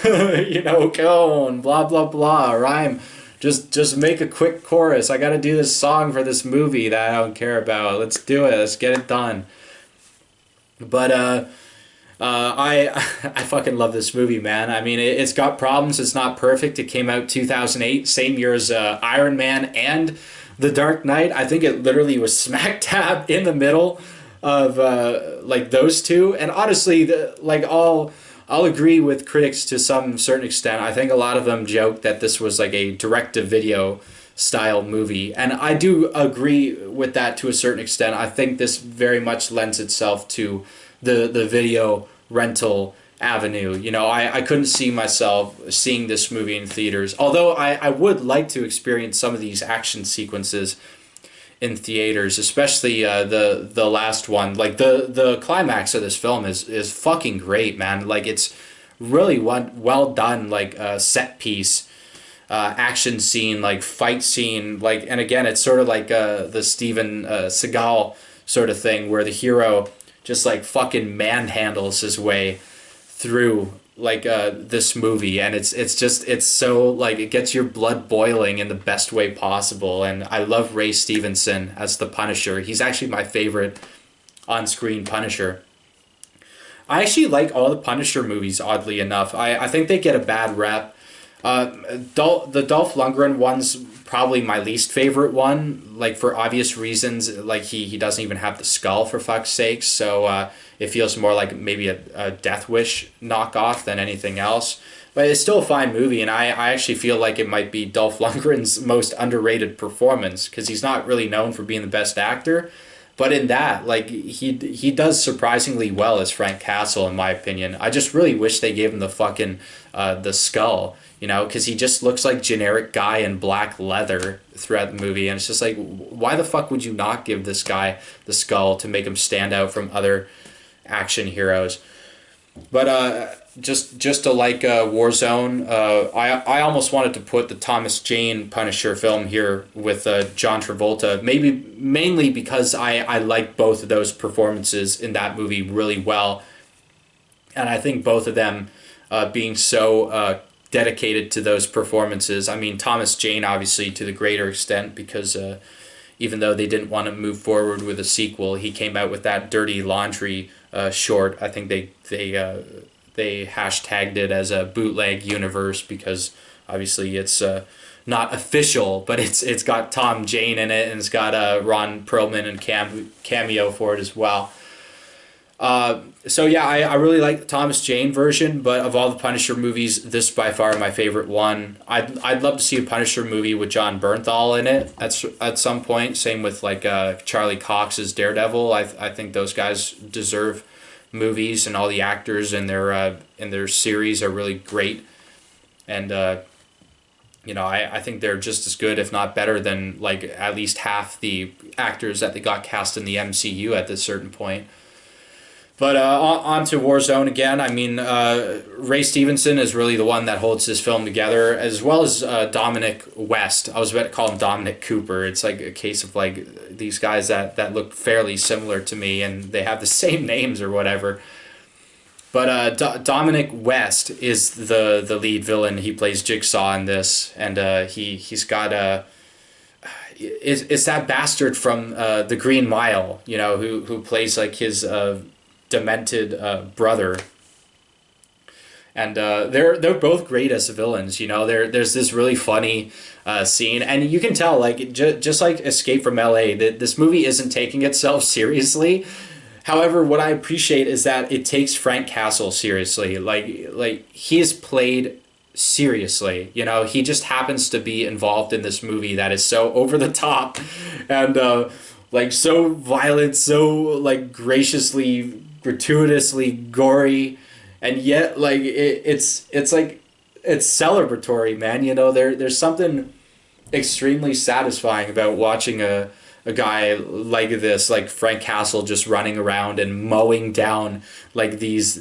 cone, blah blah blah, rhyme. Just make a quick chorus. I gotta do this song for this movie that I don't care about. Let's do it. Let's get it done. But I I fucking love this movie, man. I mean, it's got problems. It's not perfect. It came out 2008, same year as Iron Man and The Dark Knight. I think it literally was smack dab in the middle of like those two. And honestly, I'll agree with critics to some certain extent. I think a lot of them joke that this was like a direct-to-video style movie, and I do agree with that to a certain extent. I think this very much lends itself to the video rental avenue. I couldn't see myself seeing this movie in theaters, although I would like to experience some of these action sequences in theaters, especially the last one. Like the climax of this film is fucking great, man. Like it's really well done, like set piece, action scene, like fight scene, like, and again it's sort of like the Steven Seagal sort of thing, where the hero just like fucking manhandles his way through like this movie, and it's so like it gets your blood boiling in the best way possible. And I love Ray Stevenson as the Punisher. He's actually my favorite on-screen Punisher. I actually like all the Punisher movies, oddly enough. I think they get a bad rep. The Dolph Lundgren one's probably my least favorite one, like for obvious reasons. Like he doesn't even have the skull, for fuck's sake. So it feels more like maybe a Death Wish knockoff than anything else. But it's still a fine movie, and I actually feel like it might be Dolph Lundgren's most underrated performance, because he's not really known for being the best actor. But in that, like, he does surprisingly well as Frank Castle, in my opinion. I just really wish they gave him the fucking the skull, because he just looks like generic guy in black leather throughout the movie, and it's just like, why the fuck would you not give this guy the skull to make him stand out from other action heroes? But just to like Warzone, I almost wanted to put the Thomas Jane Punisher film here with John Travolta, maybe mainly because I like both of those performances in that movie really well, and I think both of them being so dedicated to those performances. I mean, Thomas Jane obviously to the greater extent, because even though they didn't want to move forward with a sequel, he came out with that Dirty Laundry short. I think they hashtagged it as a bootleg universe, because obviously it's not official, but it's got Tom Jane in it, and it's got Ron Perlman and cameo for it as well. So yeah, I really like the Thomas Jane version, but of all the Punisher movies, this is by far my favorite one. I'd love to see a Punisher movie with Jon Bernthal in it at some point. Same with like Charlie Cox's Daredevil. I think those guys deserve movies, and all the actors in their series are really great. And I think they're just as good, if not better, than like at least half the actors that they got cast in the MCU at this certain point. But on to Warzone again. I mean, Ray Stevenson is really the one that holds this film together, as well as Dominic West. I was about to call him Dominic Cooper. It's like a case of like these guys that look fairly similar to me, and they have the same names or whatever. But Dominic West is the lead villain. He plays Jigsaw in this, and he's got it's that bastard from the Green Mile, who plays like his demented brother, and they're both great as villains. You know, there's this really funny scene, and you can tell like just like Escape from L.A. that this movie isn't taking itself seriously. However, what I appreciate is that it takes Frank Castle seriously. Like he is played seriously. You know, he just happens to be involved in this movie that is so over the top and like so violent, so like gratuitously gory, and yet like it's like it's celebratory, man. You know, there's something extremely satisfying about watching a guy like this, like Frank Castle, just running around and mowing down like these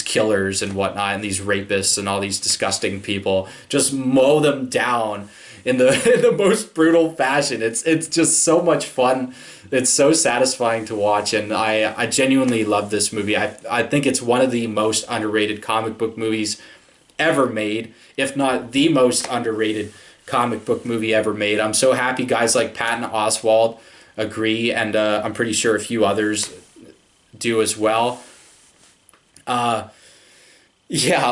killers and whatnot, and these rapists and all these disgusting people. Just mow them down in the in the most brutal fashion. It's just so much fun. It's so satisfying to watch, and I genuinely love this movie. I think it's one of the most underrated comic book movies ever made, if not the most underrated comic book movie ever made. I'm so happy guys like Patton Oswalt agree, and I'm pretty sure a few others do as well. Yeah,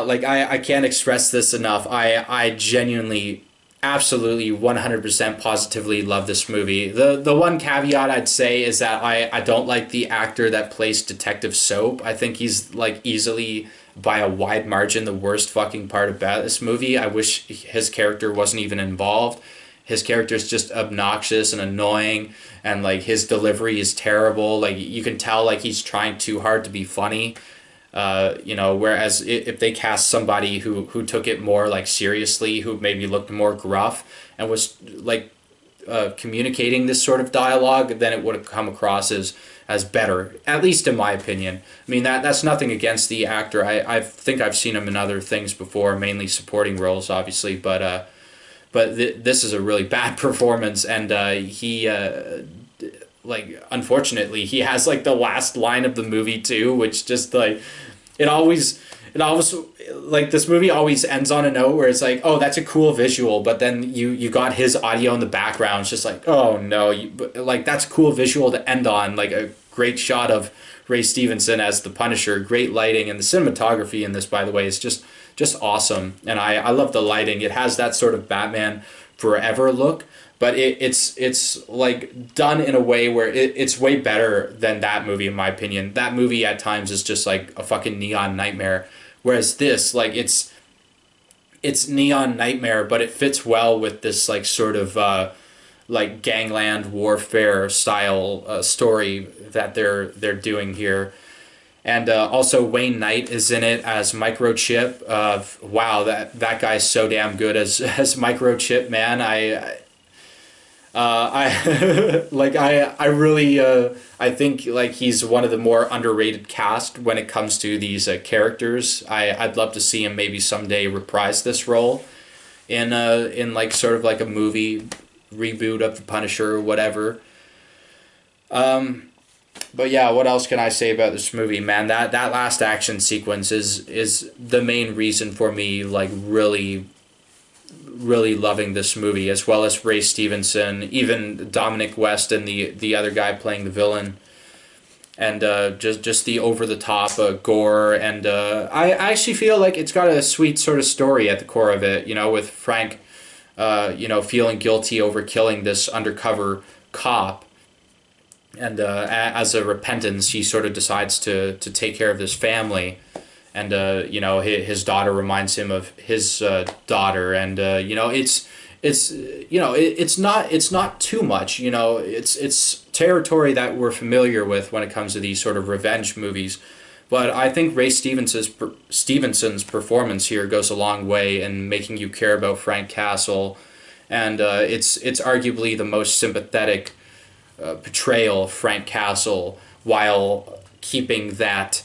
like I can't express this enough. I genuinely, absolutely, 100% positively love this movie. The one caveat I'd say is that I don't like the actor that plays Detective Soap. I think he's like easily by a wide margin the worst fucking part about this movie. I wish his character wasn't even involved. His character is just obnoxious and annoying, and like his delivery is terrible. Like you can tell like he's trying too hard to be funny. You know, whereas if they cast somebody who took it more like seriously, who maybe looked more gruff and was like communicating this sort of dialogue, then it would have come across as better, at least in my opinion. I mean, that's nothing against the actor. I think I've seen him in other things before, mainly supporting roles, obviously, but this is a really bad performance, and he like unfortunately he has like the last line of the movie too, which just like it always like this movie always ends on a note where it's like, oh, that's a cool visual, but then you got his audio in the background. It's just like, oh no, like that's a cool visual to end on, like a great shot of Ray Stevenson as the Punisher, great lighting, and the cinematography in this, by the way, is just awesome. And I love the lighting. It has that sort of Batman Forever look, but it's like done in a way where it's way better than that movie, in my opinion. That movie at times is just like a fucking neon nightmare, whereas this, like, it's neon nightmare, but it fits well with this like sort of like gangland warfare style story that they're doing here. And also Wayne Knight is in it as Microchip. Wow, that guy's so damn good as Microchip, man. I like I really I think like he's one of the more underrated cast when it comes to these characters. I'd love to see him maybe someday reprise this role in like sort of like a movie reboot of the Punisher or whatever. But yeah, what else can I say about this movie, man? That last action sequence is the main reason for me like really loving this movie, as well as Ray Stevenson, even Dominic West and the other guy playing the villain, and just the over the top gore, and I actually feel like it's got a sweet sort of story at the core of it, you know, with Frank you know, feeling guilty over killing this undercover cop. And as a repentance, he sort of decides to take care of this family. And, you know, his daughter reminds him of his daughter. And, you know, it's you know, it's not too much, you know, it's territory that we're familiar with when it comes to these sort of revenge movies. But I think Ray Stevenson's performance here goes a long way in making you care about Frank Castle. And it's arguably the most sympathetic portrayal of Frank Castle, while keeping that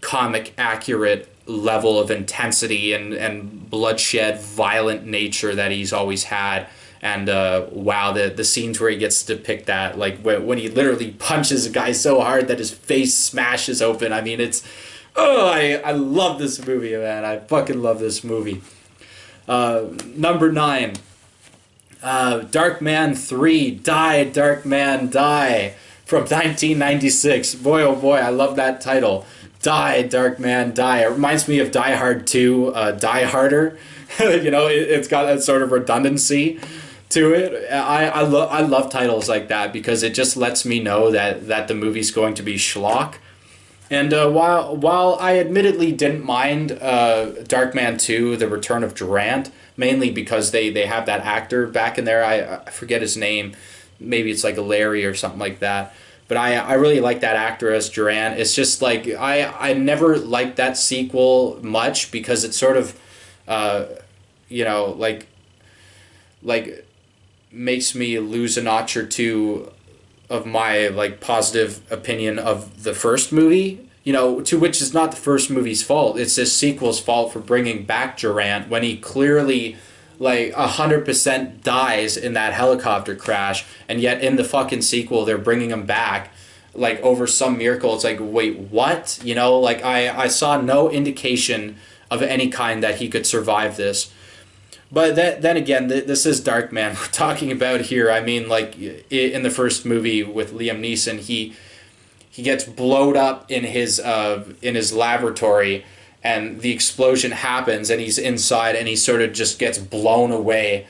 comic accurate level of intensity and bloodshed, violent nature that he's always had. And wow, the scenes where he gets to depict that, like when he literally punches a guy so hard that his face smashes open. I mean, I love this movie, man. I fucking love this movie. Number 9. Darkman 3, Die, Darkman, Die, from 1996. Boy, oh boy, I love that title. Die, Dark Man, die. It reminds me of Die Hard 2, Die Harder. It's got that sort of redundancy to it. I love titles like that because it just lets me know that the movie's going to be schlock. And while I admittedly didn't mind Darkman 2, The Return of Durant, mainly because they have that actor back in there, I forget his name, maybe it's like a Larry or something like that. But I really like that actor as Durant. It's just like, I never liked that sequel much because it's sort of, like makes me lose a notch or two of my like positive opinion of the first movie, to which is not the first movie's fault. It's this sequel's fault for bringing back Durant when he clearly like 100% dies in that helicopter crash, and yet in the fucking sequel they're bringing him back like over some miracle. It's like, wait, what? Like I saw no indication of any kind that he could survive this. But then again, this is Darkman we're talking about here. I mean, like in the first movie with Liam Neeson, he gets blowed up in his laboratory, and the explosion happens, and he's inside, and he sort of just gets blown away,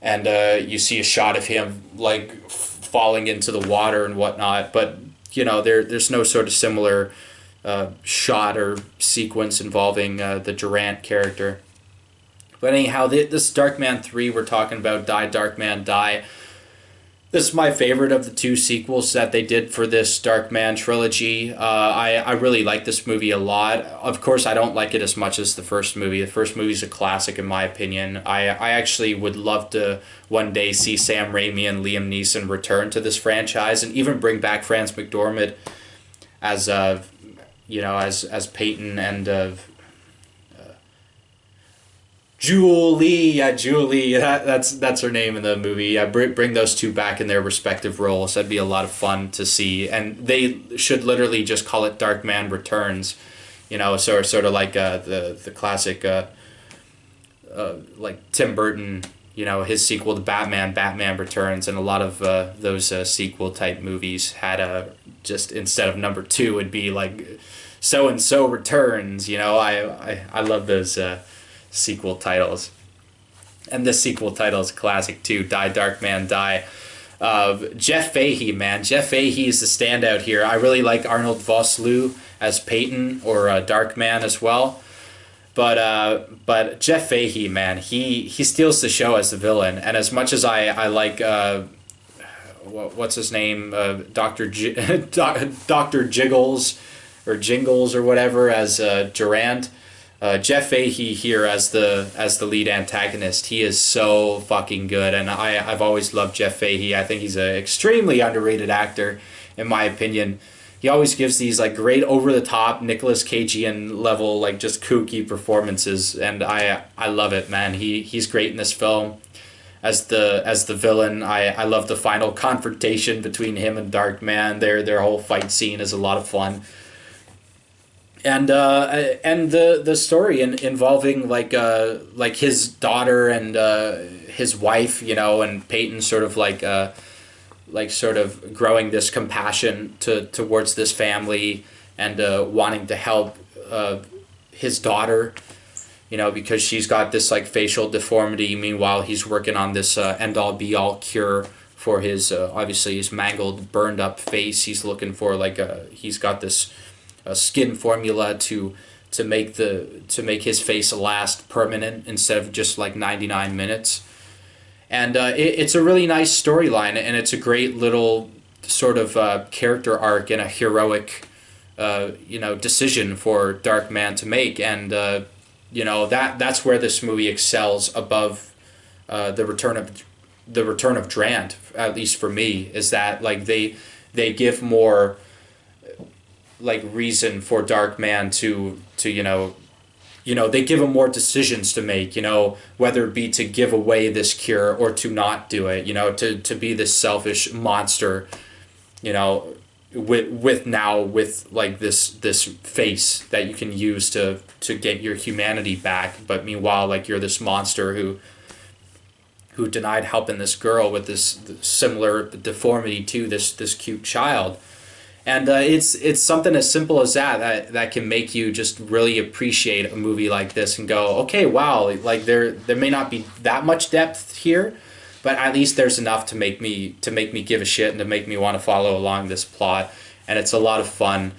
and you see a shot of him like falling into the water and whatnot. But there's no sort of similar shot or sequence involving the Durant character. But anyhow, this Darkman 3 we're talking about, Die Darkman Die. This is my favorite of the two sequels that they did for this Darkman trilogy. I really like this movie a lot. Of course, I don't like it as much as the first movie. The first movie is a classic in my opinion. I actually would love to one day see Sam Raimi and Liam Neeson return to this franchise and even bring back Frances McDormand as as Peyton and Julie, that's her name in the movie. Yeah, bring those two back in their respective roles. That'd be a lot of fun to see, and they should literally just call it Darkman Returns, sort of like the classic, like Tim Burton, his sequel to Batman Returns, and a lot of those sequel type movies had just instead of number 2 would be like so and so returns. I love those. Sequel titles, and this sequel title is classic too. Die Darkman Die. Jeff Fahey, man, Jeff Fahey is the standout here. I really like Arnold Vosloo as Peyton or Darkman as well, but Jeff Fahey, man, he steals the show as the villain. And as much as I like what's his name, Dr. Dr. Jiggles or Jingles or whatever as Durant. Jeff Fahey here as the lead antagonist, he is so fucking good, and I've always loved Jeff Fahey. I think he's an extremely underrated actor, in my opinion. He always gives these like great over the top Nicolas Cagean level like just kooky performances, and I love it, man. He's great in this film as the villain. I love the final confrontation between him and Darkman. Their whole fight scene is a lot of fun. And the story involving like his daughter and his wife, and Peyton sort of growing this compassion towards this family and wanting to help his daughter, because she's got this like facial deformity. Meanwhile, he's working on this end all be all cure for his obviously his mangled, burned up face. He's looking for he's got this. A skin formula to make his face last permanent instead of just like 99 minutes, and it's a really nice storyline, and it's a great little sort of character arc and a heroic decision for Darkman to make, and that's where this movie excels above the Return of Durant, at least for me, is that like they give more like reason for Darkman to they give him more decisions to make, whether it be to give away this cure or to not do it, to be this selfish monster, with like this face that you can use to get your humanity back, but meanwhile like you're this monster who denied helping this girl with this similar deformity to this cute child. And it's something as simple as that can make you just really appreciate a movie like this and go, okay, wow, like there may not be that much depth here, but at least there's enough to make me give a shit and to make me want to follow along this plot, and it's a lot of fun,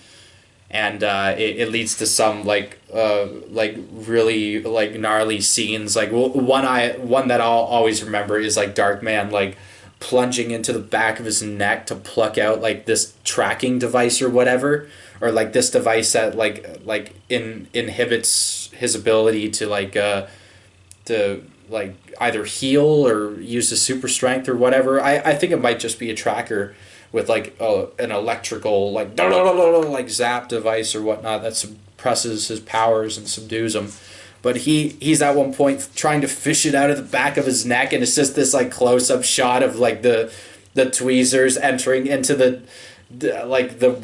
and it leads to some like really like gnarly scenes. Like one that I'll always remember is like Darkman like plunging into the back of his neck to pluck out like this tracking device or whatever, or like this device that inhibits his ability to like either heal or use his super strength or whatever. I think it might just be a tracker with like an electrical like zap device or whatnot that suppresses his powers and subdues him. But he's at one point trying to fish it out of the back of his neck, and it's just this like close up shot of like the tweezers entering into the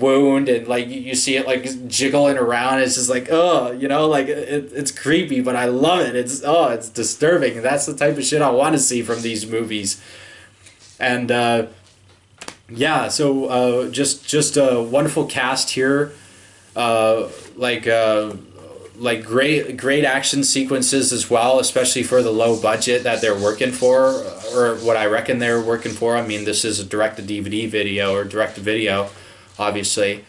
wound, and like you see it like jiggling around. It's just like, oh, like it's creepy, but I love it. It's disturbing. That's the type of shit I want to see from these movies. And yeah, so just a wonderful cast here. Like great action sequences as well, especially for the low budget that they're working for, or what I reckon they're working for. I mean, this is a direct-to-DVD video or direct-to-video, obviously,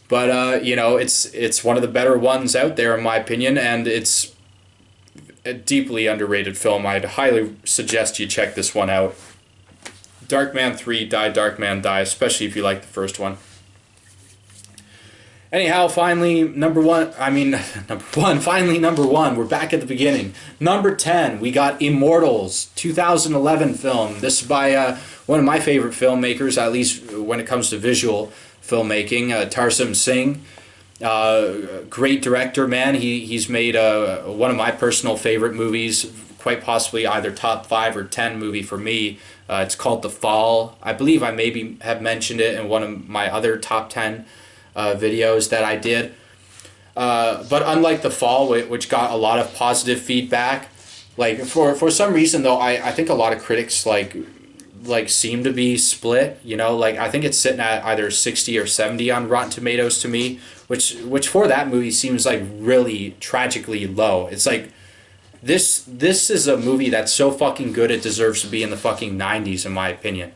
but it's one of the better ones out there in my opinion, and it's a deeply underrated film. I'd highly suggest you check this one out. Darkman 3, Die Darkman Die, especially if you like the first one. Anyhow, finally, number one. We're back at the beginning. Number 10, we got Immortals, 2011 film. This is by one of my favorite filmmakers, at least when it comes to visual filmmaking, Tarsem Singh. Great director, man. He's made one of my personal favorite movies, quite possibly either top 5 or 10 movie for me. It's called The Fall. I believe I maybe have mentioned it in one of my other top 10 videos that I did, but unlike The Fall, which got a lot of positive feedback, like for some reason though, I think a lot of critics like seem to be split. Like I think it's sitting at either 60 or 70 on Rotten Tomatoes to me, which for that movie seems like really tragically low. It's like this is a movie that's so fucking good it deserves to be in the fucking 90s in my opinion.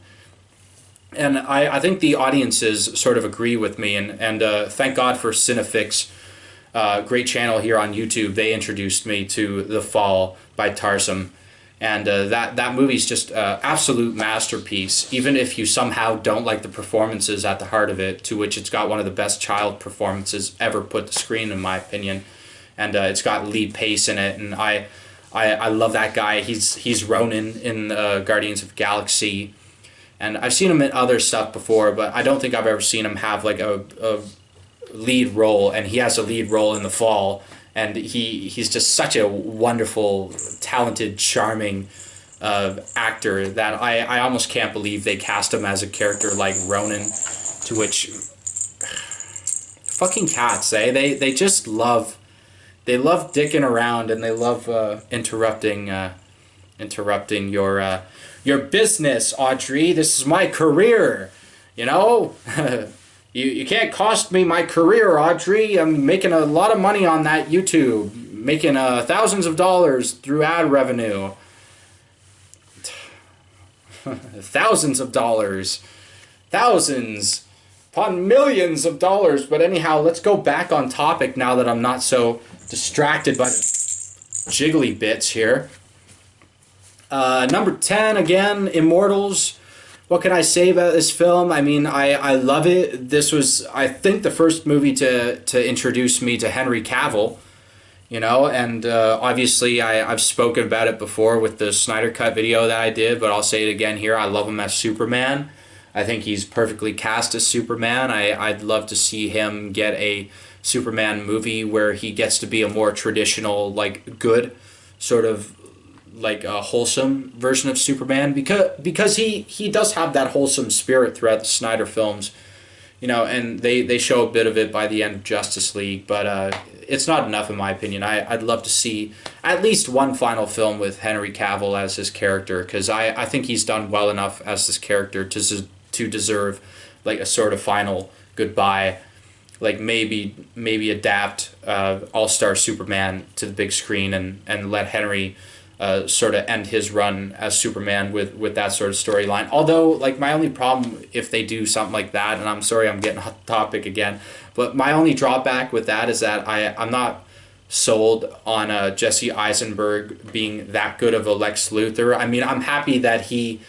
And I think the audiences sort of agree with me, and thank God for Cinefix, great channel here on YouTube. They introduced me to The Fall by Tarsem, and that movie's just an absolute masterpiece, even if you somehow don't like the performances at the heart of it, to which it's got one of the best child performances ever put to screen, in my opinion. And it's got Lee Pace in it, and I love that guy. He's Ronan in Guardians of the Galaxy. And I've seen him in other stuff before, but I don't think I've ever seen him have like a lead role, and he has a lead role in The Fall, and he's just such a wonderful, talented, charming actor that I almost can't believe they cast him as a character like Ronan, to which fucking cats, eh? They just love dicking around, and they love interrupting your business, Audrey. This is my career, you can't cost me my career, Audrey. I'm making a lot of money on that YouTube, making thousands of dollars through ad revenue. Thousands of dollars, thousands upon millions of dollars. But anyhow, let's go back on topic now that I'm not so distracted by the jiggly bits here. Number 10, again, Immortals. What can I say about this film? I mean, I love it. This was, I think, the first movie to introduce me to Henry Cavill, and obviously I've spoken about it before with the Snyder Cut video that I did, but I'll say it again here. I love him as Superman. I think he's perfectly cast as Superman. I'd love to see him get a Superman movie where he gets to be a more traditional, like, good sort of like a wholesome version of Superman, because he does have that wholesome spirit throughout the Snyder films, and they show a bit of it by the end of Justice League, but it's not enough in my opinion. I'd love to see at least one final film with Henry Cavill as his character, because I think he's done well enough as this character to deserve like a sort of final goodbye. Like maybe adapt All Star Superman to the big screen and let Henry sort of end his run as Superman with that sort of storyline. Although, like, my only problem if they do something like that, and I'm sorry I'm getting off topic again, but my only drawback with that is that I'm not sold on Jesse Eisenberg being that good of a Lex Luthor. I mean, I'm happy that he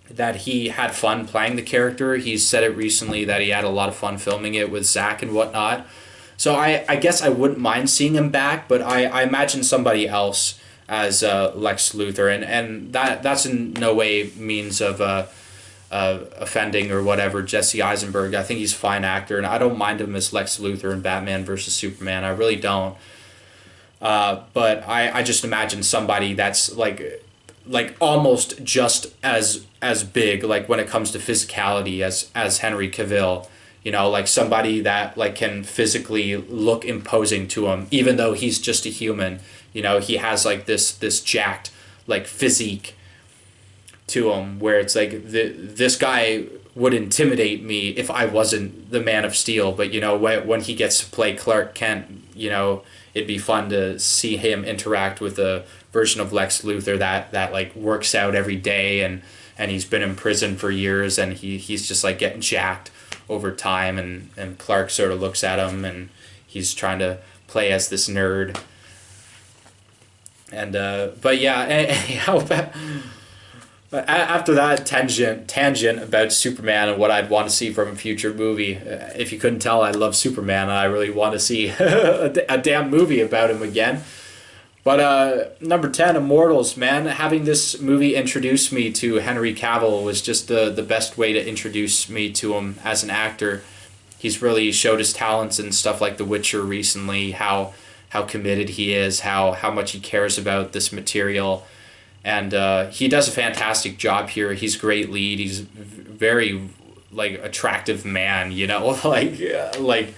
had fun playing the character. He's said it recently that he had a lot of fun filming it with Zach and whatnot. So I guess I wouldn't mind seeing him back, but I imagine somebody else as Lex Luthor, and that's in no way means of offending or whatever Jesse Eisenberg. I think he's a fine actor, and I don't mind him as Lex Luthor in Batman versus Superman. I really don't. But I just imagine somebody that's like almost just as big, like when it comes to physicality as Henry Cavill. You know, like somebody that like can physically look imposing to him, even though he's just a human. You know, he has like this jacked like physique to him, where it's like this guy would intimidate me if I wasn't the Man of Steel. But you know, when he gets to play Clark Kent, you know, it'd be fun to see him interact with a version of Lex Luthor that like works out every day and he's been in prison for years and he's just like getting jacked over time, and Clark sort of looks at him and he's trying to play as this nerd. And but yeah, anyhow, after that tangent about Superman and what I'd want to see from a future movie, if you couldn't tell, I love Superman and I really want to see a damn movie about him again. But number 10, Immortals, man. Having this movie introduce me to Henry Cavill was just the best way to introduce me to him as an actor. He's really showed his talents in stuff like The Witcher recently, how committed he is, how much he cares about this material. And he does a fantastic job here. He's a great lead. He's very like attractive man, you know, like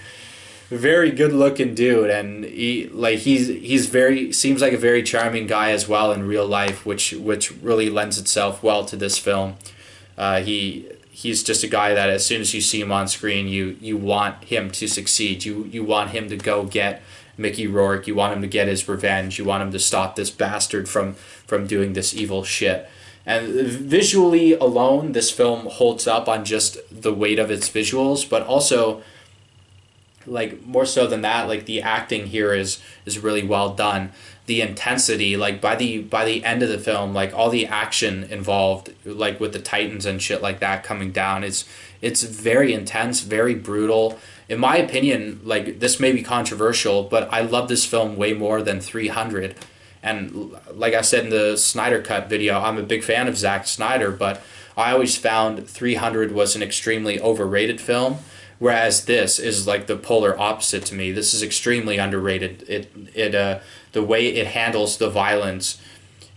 very good looking dude, and he's very seems like a very charming guy as well in real life, which really lends itself well to this film. He's just a guy that as soon as you see him on screen, you want him to succeed. You want him to go get Mickey Rourke. You want him to get his revenge. You want him to stop this bastard from doing this evil shit. And visually alone, this film holds up on just the weight of its visuals, but also, like, more so than that, like the acting here is really well done. The intensity, like by the end of the film, like all the action involved, like with the Titans and shit like that coming down, it's very intense, very brutal. In my opinion, like, this may be controversial, but I love this film way more than 300. And like I said in the Snyder Cut video, I'm a big fan of Zack Snyder, but I always found 300 was an extremely overrated film. Whereas this is like the polar opposite to me. This is extremely underrated. The way it handles the violence,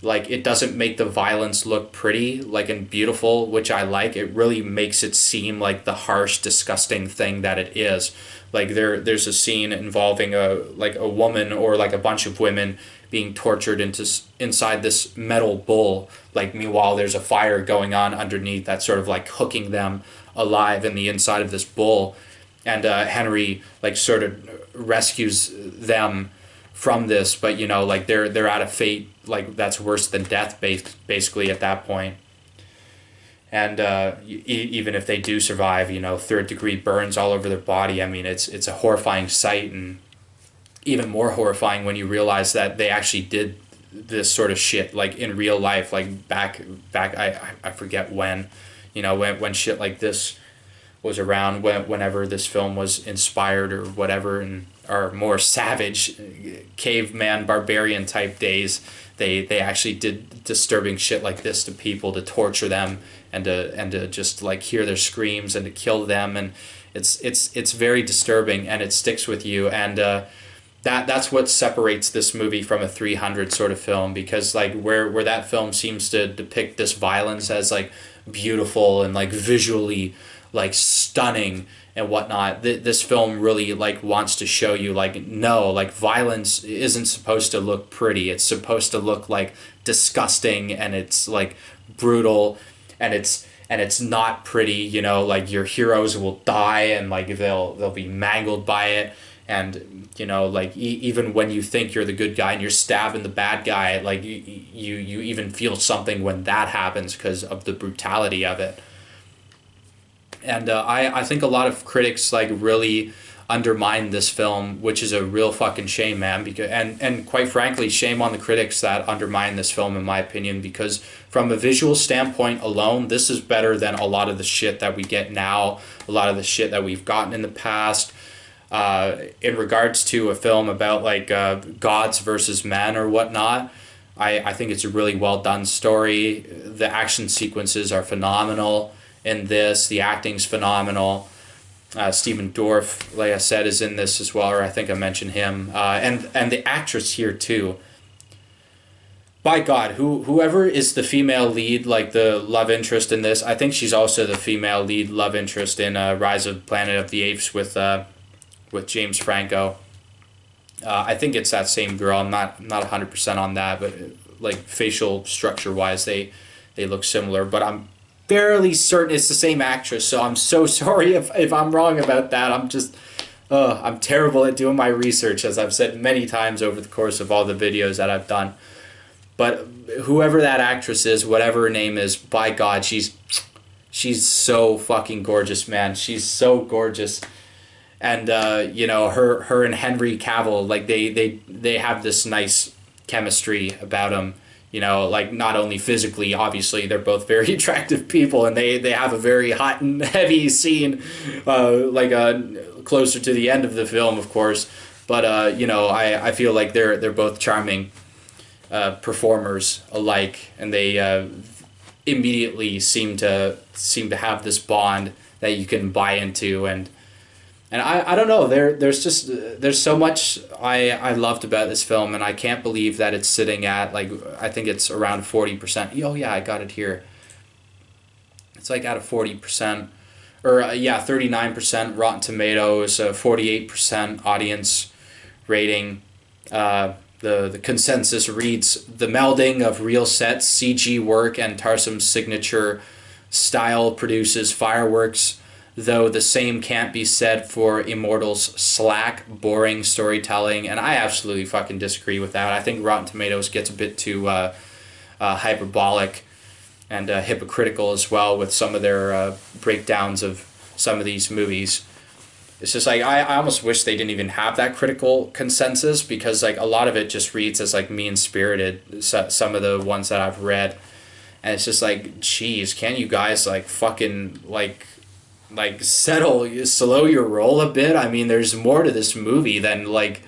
like, it doesn't make the violence look pretty, like, and beautiful, which I like. It really makes it seem like the harsh, disgusting thing that it is. Like there's a scene involving a woman or like a bunch of women being tortured inside this metal bull. Like, meanwhile there's a fire going on underneath that's sort of like hooking them alive in the inside of this bull, and Henry like sort of rescues them from this, but you know, like they're at a fate like that's worse than death basically at that point. And even if they do survive, you know, 3rd-degree burns all over their body. I mean, it's a horrifying sight, and even more horrifying when you realize that they actually did this sort of shit like in real life, like back I forget when, you know, when shit like this was around, whenever this film was inspired or whatever, and our more savage caveman barbarian type days, they actually did disturbing shit like this to people, to torture them and to just like hear their screams and to kill them, and it's very disturbing, and it sticks with you. And that's what separates this movie from a 300 sort of film, because like where that film seems to depict this violence as like beautiful and like visually like stunning and whatnot, this film really like wants to show you like, no, like violence isn't supposed to look pretty. It's supposed to look like disgusting, and it's like brutal, and it's and it's not pretty. You know, like your heroes will die and like they'll be mangled by it, and you know, like even when you think you're the good guy and you're stabbing the bad guy, like you even feel something when that happens because of the brutality of it. And I think a lot of critics like really undermine this film, which is a real fucking shame, man. Because and quite frankly, shame on the critics that undermine this film, in my opinion. Because from a visual standpoint alone, this is better than a lot of the shit that we get now, a lot of the shit that we've gotten in the past. In regards to a film about like gods versus men or whatnot, I think it's a really well done story. The action sequences are phenomenal in this. The acting's phenomenal. Stephen Dorff, like I said, is in this as well, or I think I mentioned him. And the actress here too. By God, whoever is the female lead, like the love interest in this, I think she's also the female lead love interest in Rise of Planet of the Apes with James Franco. I think it's that same girl. I'm not 100% on that, but like facial structure wise, they look similar. But I'm fairly certain it's the same actress. So I'm so sorry if I'm wrong about that. I'm terrible at doing my research, as I've said many times over the course of all the videos that I've done. But whoever that actress is, whatever her name is, by God, she's so fucking gorgeous, man. She's so gorgeous. And you know, her and Henry Cavill, like they have this nice chemistry about them. You know, like not only physically, obviously they're both very attractive people, and they have a very hot and heavy scene, closer to the end of the film, of course. But you know, I feel like they're both charming performers alike, and they immediately seem to have this bond that you can buy into. And I don't know, there's so much I loved about this film, and I can't believe that it's sitting at, like, I think it's around 40%. Oh yeah, I got it here. It's like at a 40%, or 39% Rotten Tomatoes, 48% audience rating. The consensus reads, the melding of real sets, CG work, and Tarsem's signature style produces fireworks, though the same can't be said for Immortal's slack, boring storytelling. And I absolutely fucking disagree with that. I think Rotten Tomatoes gets a bit too hyperbolic and hypocritical as well with some of their breakdowns of some of these movies. It's just like, I almost wish they didn't even have that critical consensus, because like a lot of it just reads as like mean-spirited, some of the ones that I've read. And it's just like, geez, can you guys like fucking like slow your roll a bit? I mean, there's more to this movie than like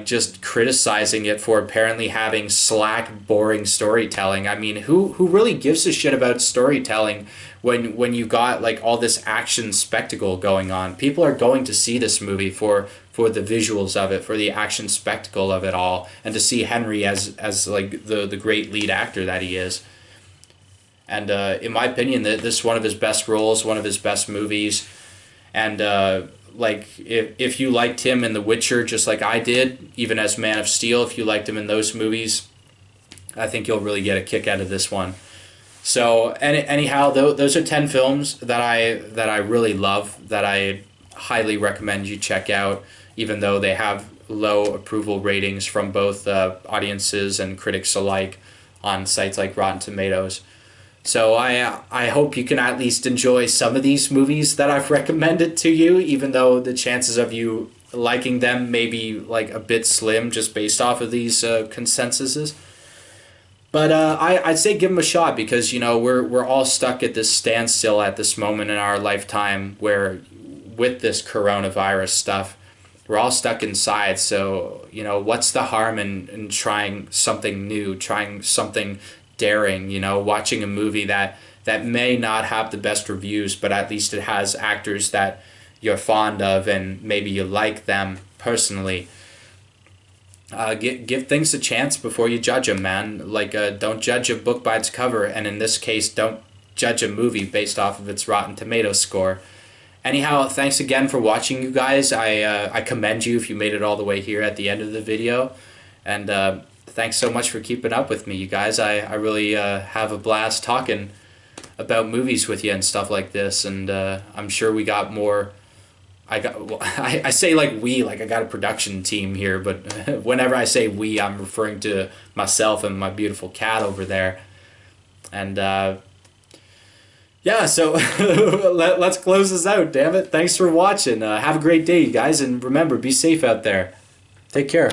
just criticizing it for apparently having slack, boring storytelling. I mean, who really gives a shit about storytelling when you got like all this action spectacle going on? People are going to see this movie for the visuals of it, for the action spectacle of it all, and to see Henry as like the great lead actor that he is. And in my opinion, this is one of his best roles, one of his best movies. And like if you liked him in The Witcher just like I did, even as Man of Steel, if you liked him in those movies, I think you'll really get a kick out of this one. So anyhow, those are 10 films that I really love, that I highly recommend you check out, even though they have low approval ratings from both audiences and critics alike on sites like Rotten Tomatoes. So I hope you can at least enjoy some of these movies that I've recommended to you, even though the chances of you liking them may be like a bit slim just based off of these consensuses. But I'd say give them a shot, because you know we're all stuck at this standstill at this moment in our lifetime, where with this coronavirus stuff, we're all stuck inside. So you know, what's the harm in trying something new, trying something daring, you know, watching a movie that may not have the best reviews, but at least it has actors that you're fond of and maybe you like them personally. Give things a chance before you judge them, man. Like, don't judge a book by its cover, and in this case, don't judge a movie based off of its Rotten Tomatoes score. Anyhow, thanks again for watching, you guys. I commend you if you made it all the way here at the end of the video, and thanks so much for keeping up with me, you guys. I really have a blast talking about movies with you and stuff like this. And I'm sure we got more. Well, I say like we, like I got a production team here, but whenever I say we, I'm referring to myself and my beautiful cat over there. And yeah, so let's close this out, damn it. Thanks for watching. Have a great day, you guys, and remember, be safe out there. Take care.